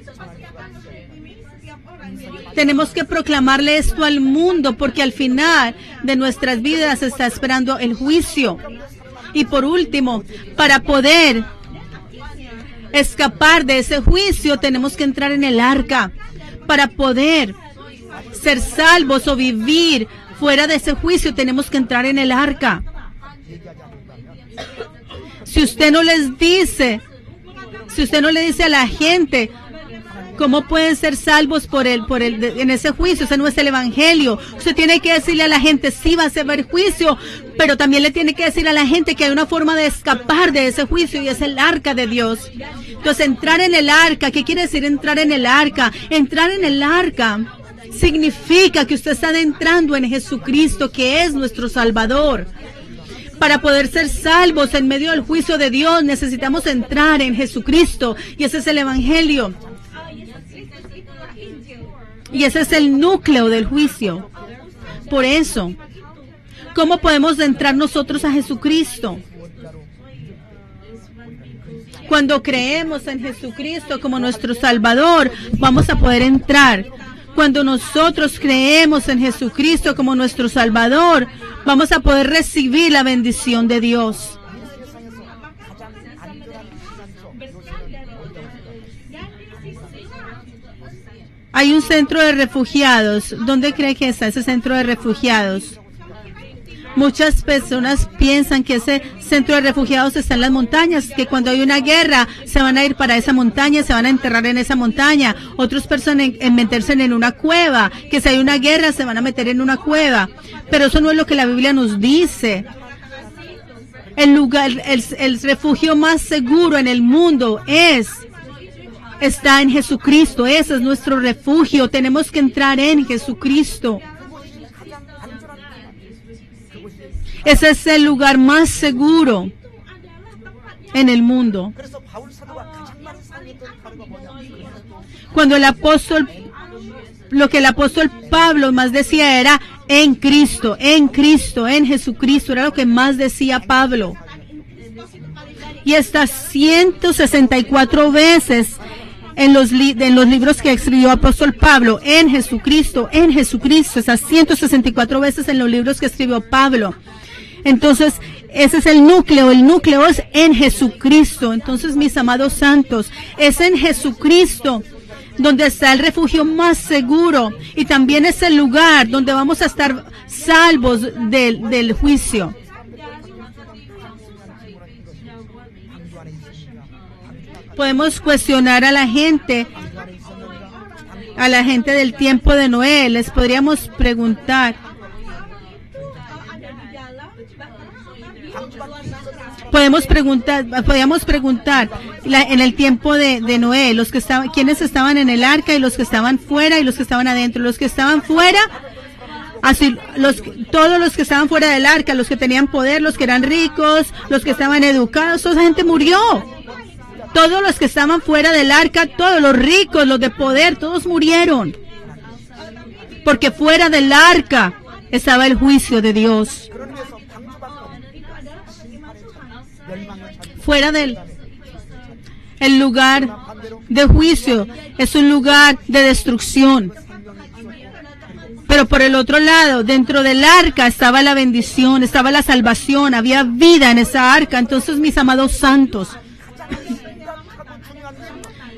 Tenemos que proclamarle esto al mundo porque al final de nuestras vidas está esperando el juicio. Y por último, para poder escapar de ese juicio tenemos que entrar en el arca. Para poder ser salvos o vivir fuera de ese juicio tenemos que entrar en el arca. Si usted no les dice, si usted no le dice a la gente cómo pueden ser salvos en ese juicio, ese no es el evangelio. Usted tiene que decirle a la gente, sí va a ser juicio, pero también le tiene que decir a la gente que hay una forma de escapar de ese juicio y es el arca de Dios. Entonces, entrar en el arca, ¿qué quiere decir entrar en el arca? Entrar en el arca significa que usted está entrando en Jesucristo, que es nuestro Salvador. Para poder ser salvos en medio del juicio de Dios, necesitamos entrar en Jesucristo, y ese es el evangelio. Y ese es el núcleo del juicio. Por eso, ¿cómo podemos entrar nosotros a Jesucristo? Cuando creemos en Jesucristo como nuestro Salvador, vamos a poder entrar. Cuando nosotros creemos en Jesucristo como nuestro Salvador, vamos a poder recibir la bendición de Dios. Hay un centro de refugiados. ¿Dónde cree que está ese centro de refugiados? Muchas personas piensan que ese centro de refugiados está en las montañas, que cuando hay una guerra se van a ir para esa montaña, se van a enterrar en esa montaña. Otros piensan en meterse en una cueva, que si hay una guerra se van a meter en una cueva. Pero eso no es lo que la Biblia nos dice. El lugar, el refugio más seguro en el mundo está en Jesucristo. Ese es nuestro refugio. Tenemos que entrar en Jesucristo. Ese es el lugar más seguro en el mundo. Cuando lo que el apóstol Pablo más decía era en Cristo, en Jesucristo, era lo que más decía Pablo. Y estas 164 veces en los libros que escribió apóstol Pablo, en Jesucristo, esas 164 veces en los libros que escribió Pablo. Entonces, ese es el núcleo es en Jesucristo. Entonces, mis amados santos, es en Jesucristo donde está el refugio más seguro y también es el lugar donde vamos a estar salvos del juicio. Podemos cuestionar a la gente del tiempo de Noé. Les podríamos preguntar. Podríamos preguntar en el tiempo de Noé, quienes estaban en el arca y los que estaban fuera y los que estaban adentro. Los que estaban fuera, todos los que estaban fuera del arca, los que tenían poder, los que eran ricos, los que estaban educados, toda esa gente murió. Todos los que estaban fuera del arca, todos los ricos, los de poder, todos murieron. Porque fuera del arca estaba el juicio de Dios. Fuera del el lugar de juicio es un lugar de destrucción. Pero por el otro lado, dentro del arca estaba la bendición, estaba la salvación, había vida en esa arca. Entonces, mis amados santos,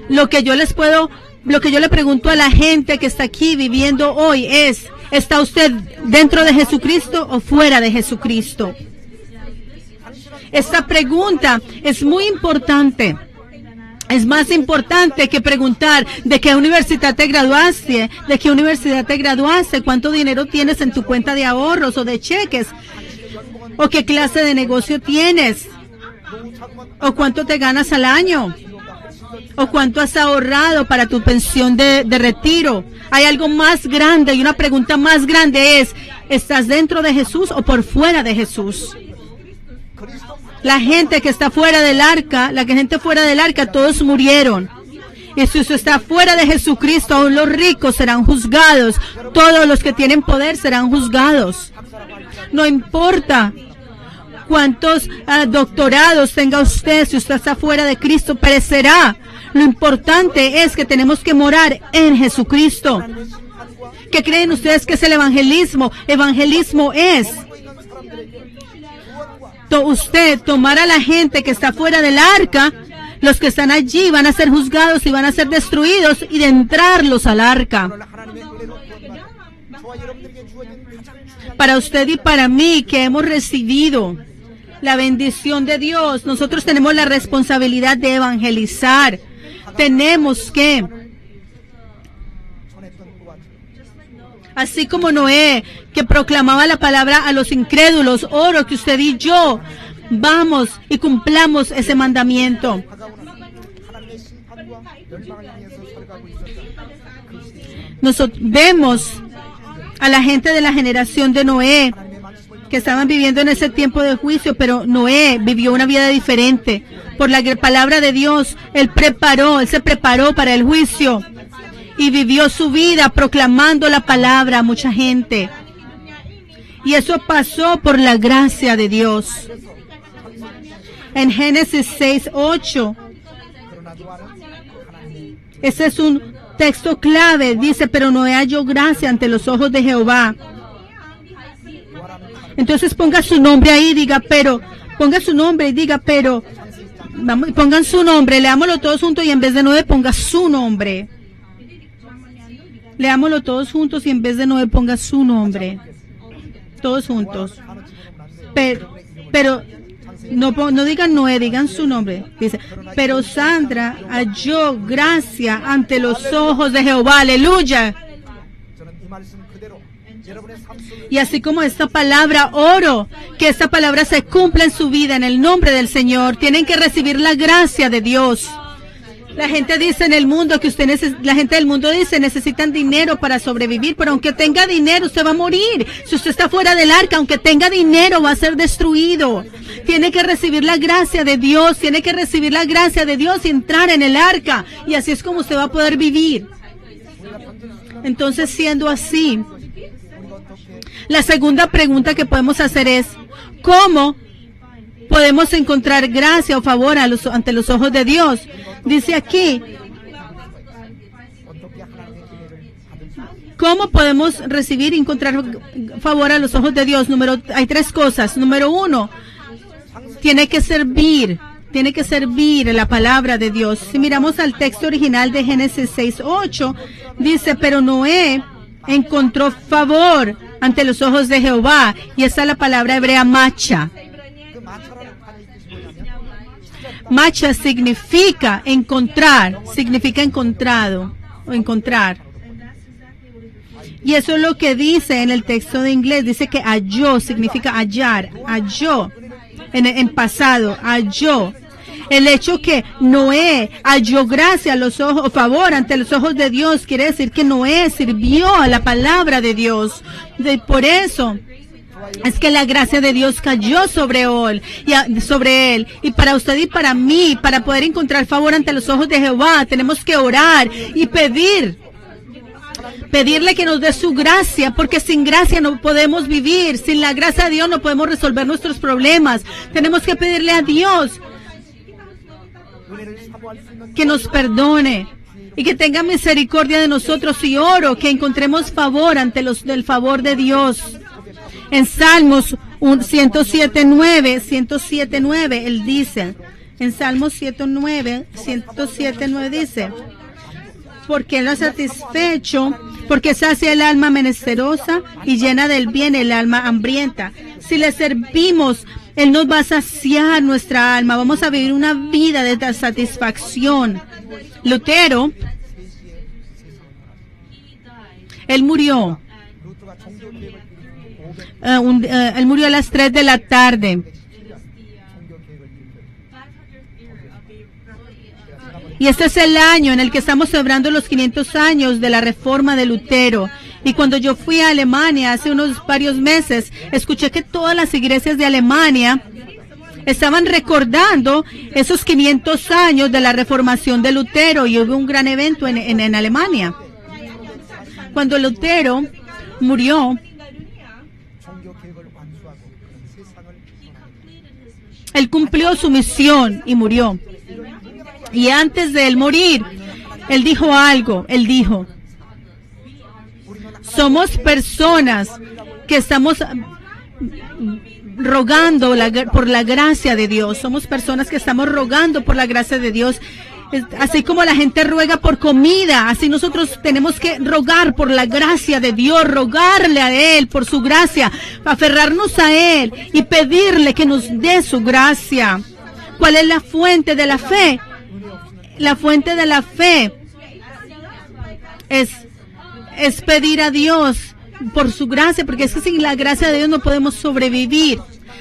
lo que yo le pregunto a la gente que está aquí viviendo hoy es, ¿está usted dentro de Jesucristo o fuera de Jesucristo? Esta pregunta es muy importante. Es más importante que preguntar de qué universidad te graduaste, cuánto dinero tienes en tu cuenta de ahorros o de cheques, o qué clase de negocio tienes, o cuánto te ganas al año, o cuánto has ahorrado para tu pensión de retiro. Hay algo más grande y una pregunta más grande es, ¿estás dentro de Jesús o por fuera de Jesús? La gente que está fuera del arca, todos murieron. Y si usted está fuera de Jesucristo, aún los ricos serán juzgados. Todos los que tienen poder serán juzgados. No importa cuántos doctorados tenga usted, si usted está fuera de Cristo, perecerá. Lo importante es que tenemos que morar en Jesucristo. ¿Qué creen ustedes que es el evangelismo? Evangelismo es usted tomar a la gente que está fuera del arca, los que están allí van a ser juzgados y van a ser destruidos, y de entrarlos al arca. Para usted y para mí, que hemos recibido la bendición de Dios, nosotros tenemos la responsabilidad de evangelizar. Tenemos que, así como Noé, que proclamaba la palabra a los incrédulos, oro que usted y yo vamos y cumplamos ese mandamiento. Nosotros vemos a la gente de la generación de Noé que estaban viviendo en ese tiempo de juicio, pero Noé vivió una vida diferente. Por la palabra de Dios, él se preparó para el juicio y vivió su vida proclamando la palabra a mucha gente. Y eso pasó por la gracia de Dios. En Génesis 6:8, ese es un texto clave. Dice, pero Noé halló gracia ante los ojos de Jehová. Entonces ponga su nombre ahí, ponga su nombre y diga, pero, vamos, pongan su nombre, leámoslo todos juntos y en vez de Noé ponga su nombre. Leámoslo todos juntos y en vez de Noé ponga su nombre. Todos juntos. Pero no digan Noé, digan su nombre. Dice, pero Sandra halló gracia ante los ojos de Jehová. Aleluya. Y así como esta palabra, oro que esta palabra se cumpla en su vida en el nombre del Señor. Tienen que recibir la gracia de Dios. La gente dice en el mundo la gente del mundo dice, necesitan dinero para sobrevivir, pero aunque tenga dinero, usted va a morir. Si usted está fuera del arca, aunque tenga dinero, va a ser destruido. Tiene que recibir la gracia de Dios, y entrar en el arca. Y así es como usted va a poder vivir. Entonces, siendo así, la segunda pregunta que podemos hacer es, ¿cómo podemos encontrar gracia o favor ante los ojos de Dios? Dice aquí, ¿cómo podemos recibir y encontrar favor a los ojos de Dios? Hay tres cosas. Número uno, tiene que servir la palabra de Dios. Si miramos al texto original de Génesis 6:8, dice, pero Noé encontró favor ante los ojos de Jehová. Y esa es la palabra hebrea macha. Macha significa encontrado o encontrar. Y eso es lo que dice en el texto de inglés. Dice que halló significa hallar, halló en pasado, halló. El hecho que Noé halló gracia a los ojos, o favor ante los ojos de Dios, quiere decir que Noé sirvió a la palabra de Dios. Por eso es que la gracia de Dios cayó sobre él. Y para usted y para mí, para poder encontrar favor ante los ojos de Jehová, tenemos que orar y pedirle que nos dé su gracia, porque sin gracia no podemos vivir. Sin la gracia de Dios no podemos resolver nuestros problemas. Tenemos que pedirle a Dios que nos perdone y que tenga misericordia de nosotros, y oro que encontremos favor ante del favor de Dios. En Salmos 107:9, él dice, en Salmos 107:9 dice, porque Él lo ha satisfecho, porque sacia el alma menesterosa y llena del bien el alma hambrienta. Si le servimos, Él nos va a saciar nuestra alma. Vamos a vivir una vida de satisfacción. Lutero, él murió. Él murió a las 3 de la tarde. Y este es el año en el que estamos celebrando los 500 años de la reforma de Lutero. Y cuando yo fui a Alemania hace varios meses, escuché que todas las iglesias de Alemania estaban recordando esos 500 años de la reformación de Lutero, y hubo un gran evento en Alemania. Cuando Lutero murió, él cumplió su misión y murió. Y antes de él morir, él dijo algo. Él dijo, somos personas que estamos rogando por la gracia de Dios. Somos personas que estamos rogando por la gracia de Dios. Así como la gente ruega por comida, así nosotros tenemos que rogar por la gracia de Dios, rogarle a Él por su gracia, aferrarnos a Él y pedirle que nos dé su gracia. ¿Cuál es la fuente de la fe? La fuente de la fe es pedir a Dios por su gracia, porque es que sin la gracia de Dios no podemos sobrevivir.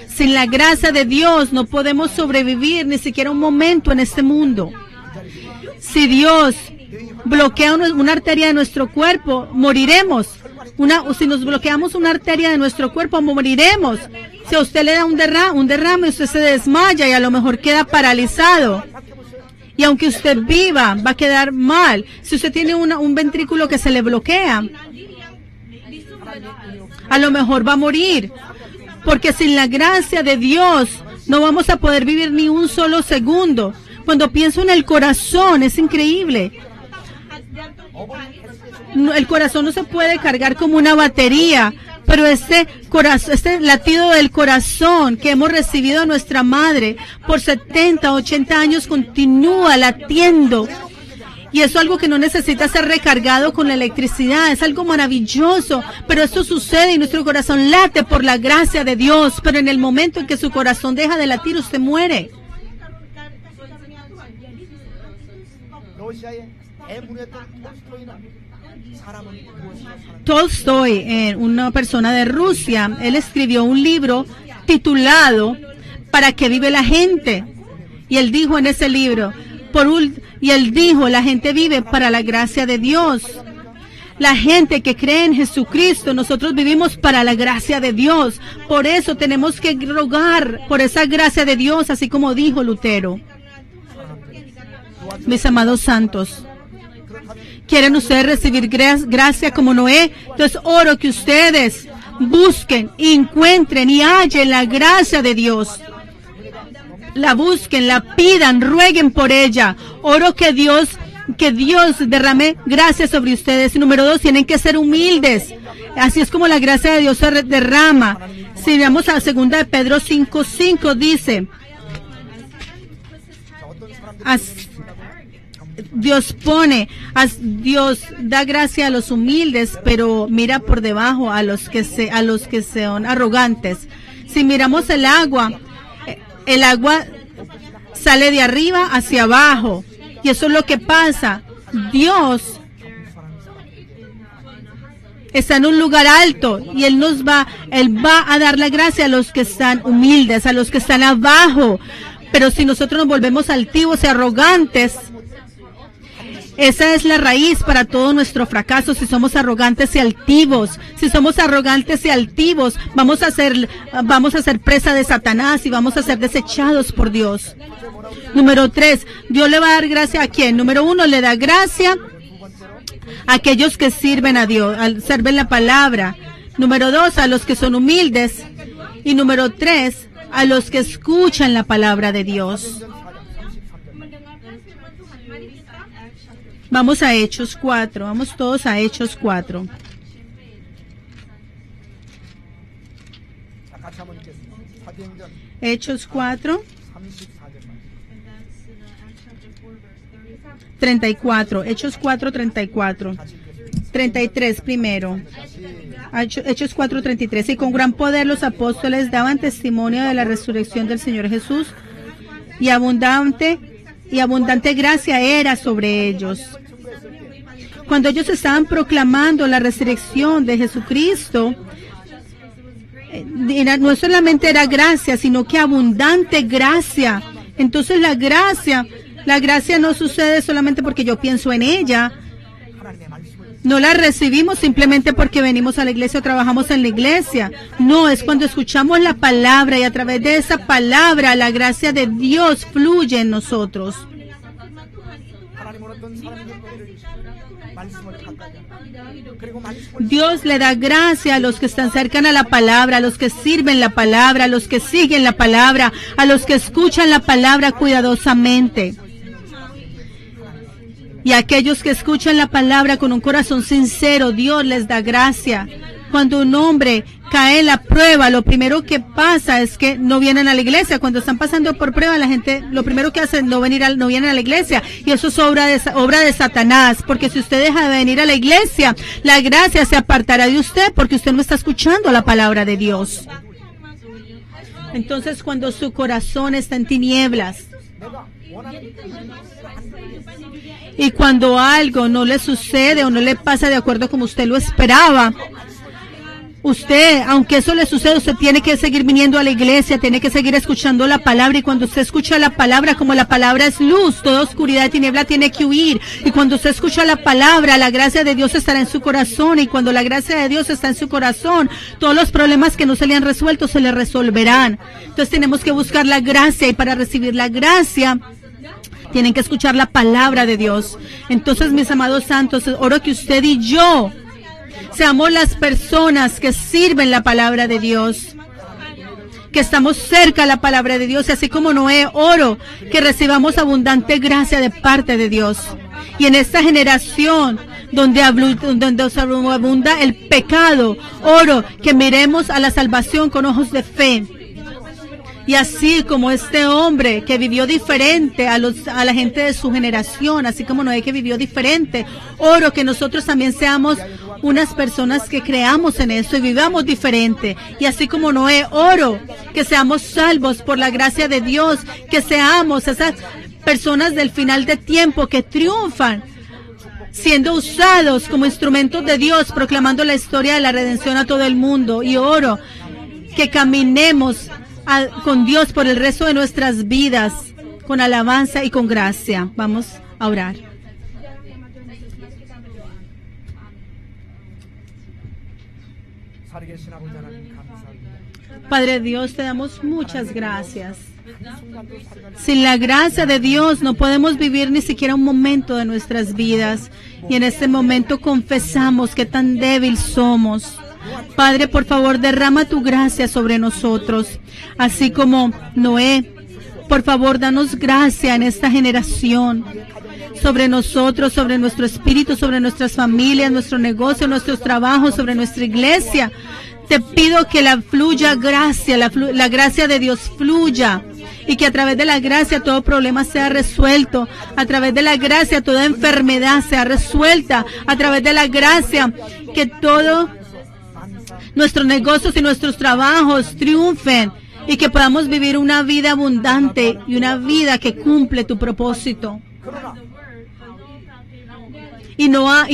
Sin la gracia de Dios no podemos sobrevivir ni siquiera un momento en este mundo. Si Dios bloquea una arteria de nuestro cuerpo, moriremos. Si nos bloqueamos una arteria de nuestro cuerpo, moriremos. Si a usted le da un derrame, usted se desmaya y a lo mejor queda paralizado. Y aunque usted viva, va a quedar mal. Si usted tiene un ventrículo que se le bloquea, a lo mejor va a morir. Porque sin la gracia de Dios no vamos a poder vivir ni un solo segundo. Cuando pienso en el corazón, es increíble. El corazón no se puede cargar como una batería, pero este latido del corazón que hemos recibido de nuestra madre por 70, 80 años continúa latiendo. Y eso es algo que no necesita ser recargado con la electricidad, es algo maravilloso, pero esto sucede y nuestro corazón late por la gracia de Dios, pero en el momento en que su corazón deja de latir, usted muere. Tolstoy, una persona de Rusia, él escribió un libro titulado ¿Para qué vive la gente? Y él dijo en ese libro, la gente vive para la gracia de Dios. La gente que cree en Jesucristo, nosotros vivimos para la gracia de Dios. Por eso tenemos que rogar por esa gracia de Dios, así como dijo Lutero. Mis amados santos, ¿quieren ustedes recibir gracia como Noé? Entonces oro que ustedes busquen, encuentren y hallen la gracia de Dios. La busquen, la pidan, rueguen por ella. Oro que Dios derrame gracia sobre ustedes. Número 2, tienen que ser humildes. Así es como la gracia de Dios se derrama. Si vamos a 2 de Pedro 5:5 dice, Dios da gracia a los humildes, pero mira por debajo a los que son arrogantes. Si miramos el agua sale de arriba hacia abajo, y eso es lo que pasa. Dios está en un lugar alto y Él va a dar la gracia a los que están humildes, a los que están abajo. Pero si nosotros nos volvemos altivos y arrogantes, esa es la raíz para todo nuestro fracaso. Si somos arrogantes y altivos, vamos a ser presa de Satanás y vamos a ser desechados por Dios. Número 3, Dios le va a dar gracia a quién. Número 1, le da gracia a aquellos que sirven a Dios, sirven la palabra. Número 2, a los que son humildes. Y número 3, a los que escuchan la palabra de Dios. Vamos a Hechos 4. Vamos todos a Hechos 4. 자, 같이 한번 읽겠습니다. 사도행전 Hechos 4, 34절만. 34. Hechos 4, 34. 33 primero. Hechos 4, 33. Y con gran poder los apóstoles daban testimonio de la resurrección del Señor Jesús, y abundante gracia era sobre ellos. Cuando ellos estaban proclamando la resurrección de Jesucristo, no solamente era gracia, sino que abundante gracia. Entonces la gracia no sucede solamente porque yo pienso en ella. No la recibimos simplemente porque venimos a la iglesia o trabajamos en la iglesia. No, es cuando escuchamos la palabra y a través de esa palabra la gracia de Dios fluye en nosotros. 하나님은 어떤 사람에게 은혜를 주시고 말씀을 가까이 하고 그리고 말씀을 Dios le da gracia a los que están cerca a la palabra, a los que sirven la palabra, a los que siguen la palabra, a los que escuchan la palabra cuidadosamente. Y a aquellos que escuchan la palabra con un corazón sincero, Dios les da gracia. Cuando un hombre cae en la prueba, lo primero que pasa es que no vienen a la iglesia. Cuando están pasando por prueba, la gente, lo primero que hace es no vienen a la iglesia. Y eso es obra de Satanás. Porque si usted deja de venir a la iglesia, la gracia se apartará de usted porque usted no está escuchando la palabra de Dios. Entonces, cuando su corazón está en tinieblas, 내가 원하는 y cuando algo no le sucede o no le pasa de acuerdo como usted lo esperaba, usted, aunque eso le suceda, usted tiene que seguir viniendo a la iglesia, tiene que seguir escuchando la palabra. Y cuando usted escucha la palabra, como la palabra es luz, toda oscuridad y tiniebla tiene que huir. Y cuando usted escucha la palabra, la gracia de Dios estará en su corazón. Y cuando la gracia de Dios está en su corazón, todos los problemas que no se le han resuelto se le resolverán. Entonces tenemos que buscar la gracia, y para recibir la gracia tienen que escuchar la palabra de Dios. Entonces, mis amados santos, oro que usted y yo seamos las personas que sirven la palabra de Dios, que estamos cerca a la palabra de Dios. Y así como Noé, oro que recibamos abundante gracia de parte de Dios. Y en esta generación donde abunda el pecado, oro que miremos a la salvación con ojos de fe. Y así como este hombre que vivió diferente a la gente de su generación, así como Noé que vivió diferente, oro que nosotros también seamos unas personas que creamos en eso y vivamos diferente. Y así como Noé, oro que seamos salvos por la gracia de Dios, que seamos esas personas del final de tiempo que triunfan, siendo usados como instrumentos de Dios, proclamando la historia de la redención a todo el mundo. Y oro que caminemos con Dios por el resto de nuestras vidas, con alabanza y con gracia. Vamos a orar. 살아계신 아버지 하나님 감사합니다. Padre Dios, te damos muchas gracias. Sin la gracia de Dios no podemos vivir ni siquiera un momento de nuestras vidas. Y en este momento confesamos que tan débil somos. Padre, por favor, derrama tu gracia sobre nosotros, así como Noé. Por favor, danos gracia en esta generación, sobre nosotros, sobre nuestro espíritu, sobre nuestras familias, nuestro negocio, nuestros trabajos, sobre nuestra iglesia. Te pido que la gracia de Dios fluya, y que a través de la gracia todo problema sea resuelto, a través de la gracia toda enfermedad sea resuelta, a través de la gracia que todo nuestros negocios y nuestros trabajos triunfen, y que podamos vivir una vida abundante y una vida que cumple tu propósito. Y Noé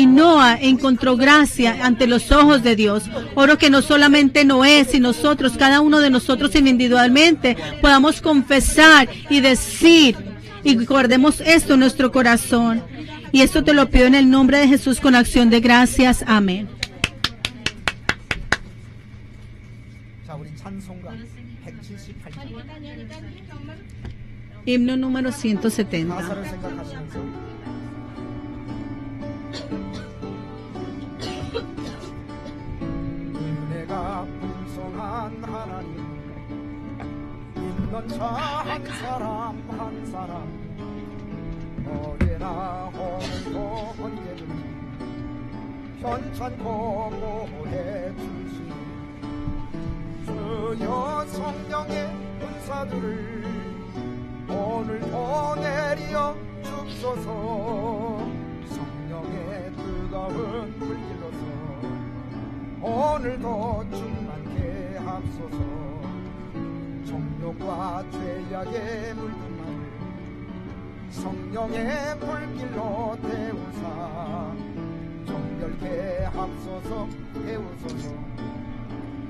encontró gracia ante los ojos de Dios. Oro que no solamente Noé, sino nosotros, cada uno de nosotros individualmente, podamos confesar y decir, y guardemos esto en nuestro corazón. Y esto te lo pido en el nombre de Jesús con acción de gracias. Amén. 자, 우리 찬송가 178번 Himno número 170. 가사를 생각하시면서 은혜가 풍성한 하나님 있는 자 한 사람 한 사람 어제나 오늘도 편찮고 보호해 주시니 주여 성령의 은사들을 오늘도 내리어 주소서. 성령의 뜨거운 불길로서 오늘도 충만케 하소서. 종교과 죄악에 물든 나를 성령의 불길로 태우사 정결케 하소서. 태우소서.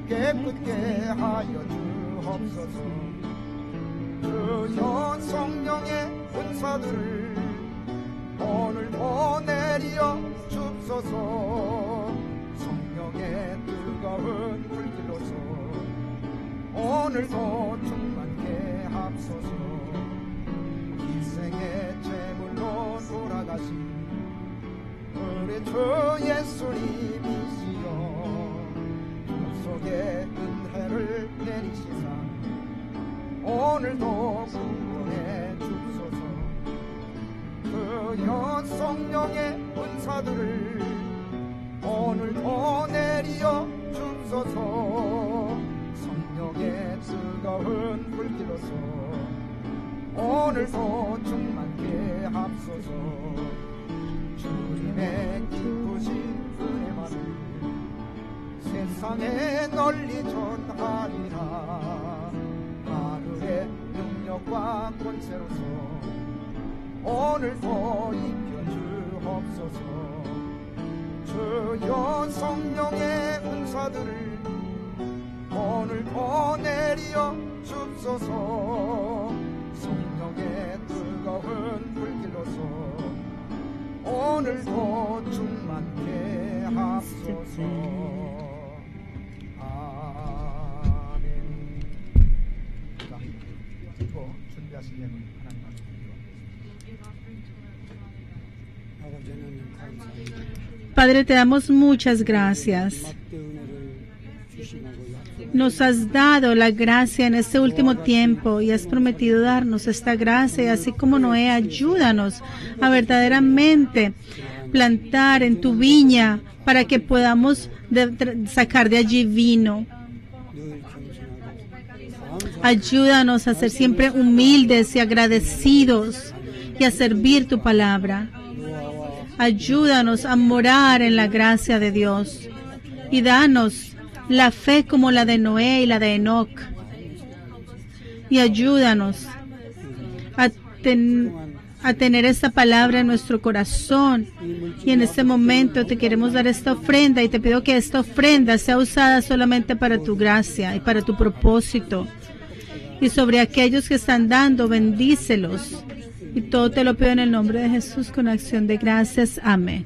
깨끗게 하여 주옵소서. 주여 성령의 은사들을 오늘도 내리어 주소서. 성령의 뜨거운 불길로서 오늘도 충만케 하소서. 희생의 제물로 돌아가신 우리 주 예수님이시여 속에 은혜를 내리시사 오늘도 구원해 주소서. 주여 성령의 은사들을 오늘도 내리어 주소서. 성령의 뜨거운 불길로서 오늘도 충만케 하소서. 주님의 기쁘신 은혜만을 세상에 널리 전하리라. 하늘의 능력과 권세로서 오늘도 입혀주옵소서. 주여 성령의 은사들을 오늘도 내리어 주소서. 성령의 뜨거운 불길로서 오늘도 충만케 하소서. 아멘. 자, 그리고 준비하신 예물 하나님 말씀드리고 Padre, te damos muchas gracias. Nos has dado la gracia en este último tiempo y has prometido darnos esta gracia. Y así como Noé, ayúdanos a verdaderamente plantar en tu viña para que podamos sacar de allí vino. Ayúdanos a ser siempre humildes y agradecidos y a servir tu palabra. Ayúdanos a morar en la gracia de Dios y danos la fe como la de Noé y la de Enoc. Y ayúdanos a tener esta palabra en nuestro corazón. Y en este momento te queremos dar esta ofrenda y te pido que esta ofrenda sea usada solamente para tu gracia y para tu propósito. Y sobre aquellos que están dando, bendícelos. Y todo te lo pido en el nombre de Jesús con acción de gracias. Amén.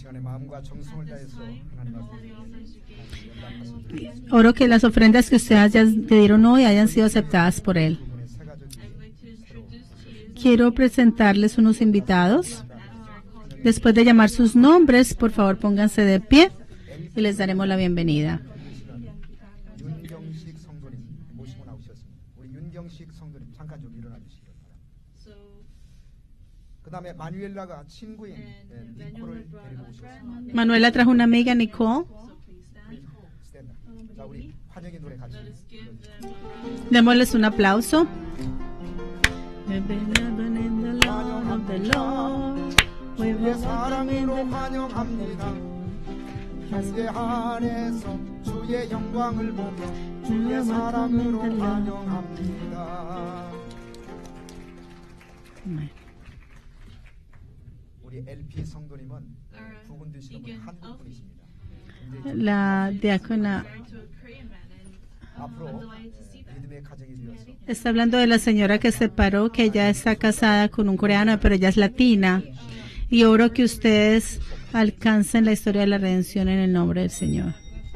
시간에 마음과 정성을 다해서 하나님 앞에 연락하십니다. Oro que las ofrendas que ustedes le dieron hoy hayan sido aceptadas por Él. 부분의 세 가지 새로 Quiero presentarles unos invitados. Después de llamar sus nombres, por favor pónganse de pie y les daremos la bienvenida. 윤경식 성도님 모시고 나오셨습니다. 우리 윤경식 성도님 잠깐 좀 일어나 주시기 바랍니다. 그 다음에 마누엘라가 친구인 니코를 데리고 오셨습니다. Manuela trajo una amiga, Nicole. 스탠다. 자, 우리 환영의 노래 같이 불러주세요. Démosles un aplauso. 주의 사랑으로 환영합니다. 주의 안에서 주의 영광을 보며 주의 사랑으로 환영합니다. 우리 LP 성도님은 부분 되시는 분 한국 분이십니다. La diácona 앞으로 믿음의 가정이 되어서 está hablando de la señora que se separó, que ella está casada con un coreano, pero ella es latina. Y oro que ustedes alcancen la historia de la redención en el nombre del Señor.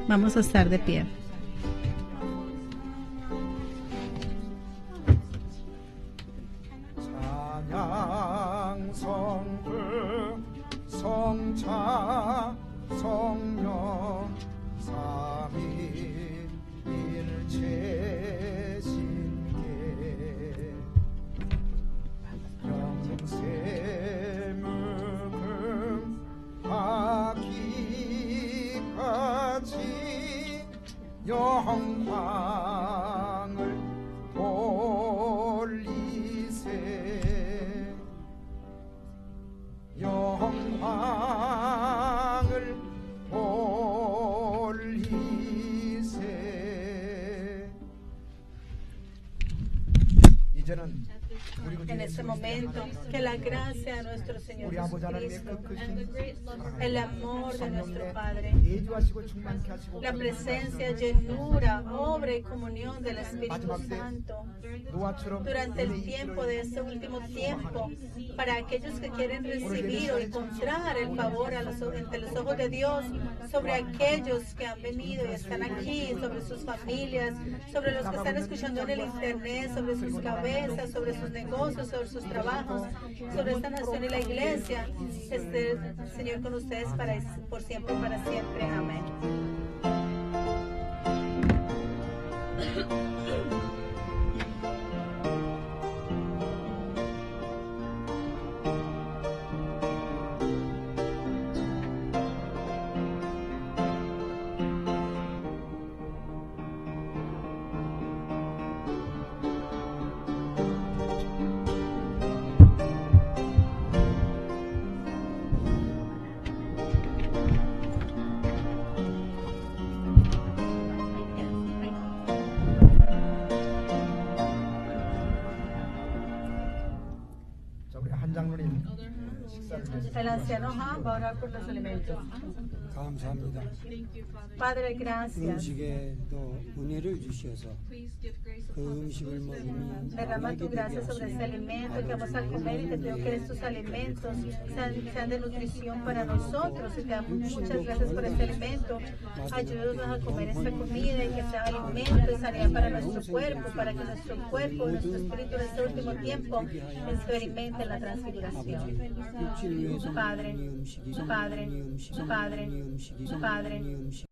Vamos a estar de pie. 찬양 성부 성자 성령 삼위일체 신께 영세무금 하기까지 영광을 돌리세 영광을 돌리세 이제는 En este momento, que la gracia de nuestro Señor 우리 아버지 하나님의 Jesucristo, 그 크신 el amor de nuestro Padre, 예주하시고 충만케 하시고 la presencia, llenura, obra y comunión del Espíritu Santo 노아처럼 durante el tiempo de este último tiempo, para aquellos que quieren recibir o encontrar el favor ante los ojos de Dios, sobre aquellos que han venido y están aquí, sobre sus familias, sobre los que están escuchando en el internet, sobre sus cabezas, sobre sus negocios, sobre sus trabajos, sobre esta nación y la iglesia. Esté el Señor con ustedes por siempre y para siempre. Amén. 자, 우리 한 장로님 식사를 위해서 El anciano Han va a orar por los alimentos. 감사합니다. Padre, gracias. 음식에도 은혜를 주셔서 그 음식을 먹으면 Derrama tu gracia sobre ese alimento que vamos a comer y te pido que estos alimentos sean de nutrición para nosotros. Y te damos muchas gracias por este alimento. Ayúdanos a comer esta comida y que sea alimento y sanidad para nuestro cuerpo, para que nuestro cuerpo, nuestro espíritu en este último tiempo experimente la transfiguración. 육신을 위해서 Padre, 먹는 음식이 Padre, 음식이 Padre, 음식이 Padre, 음식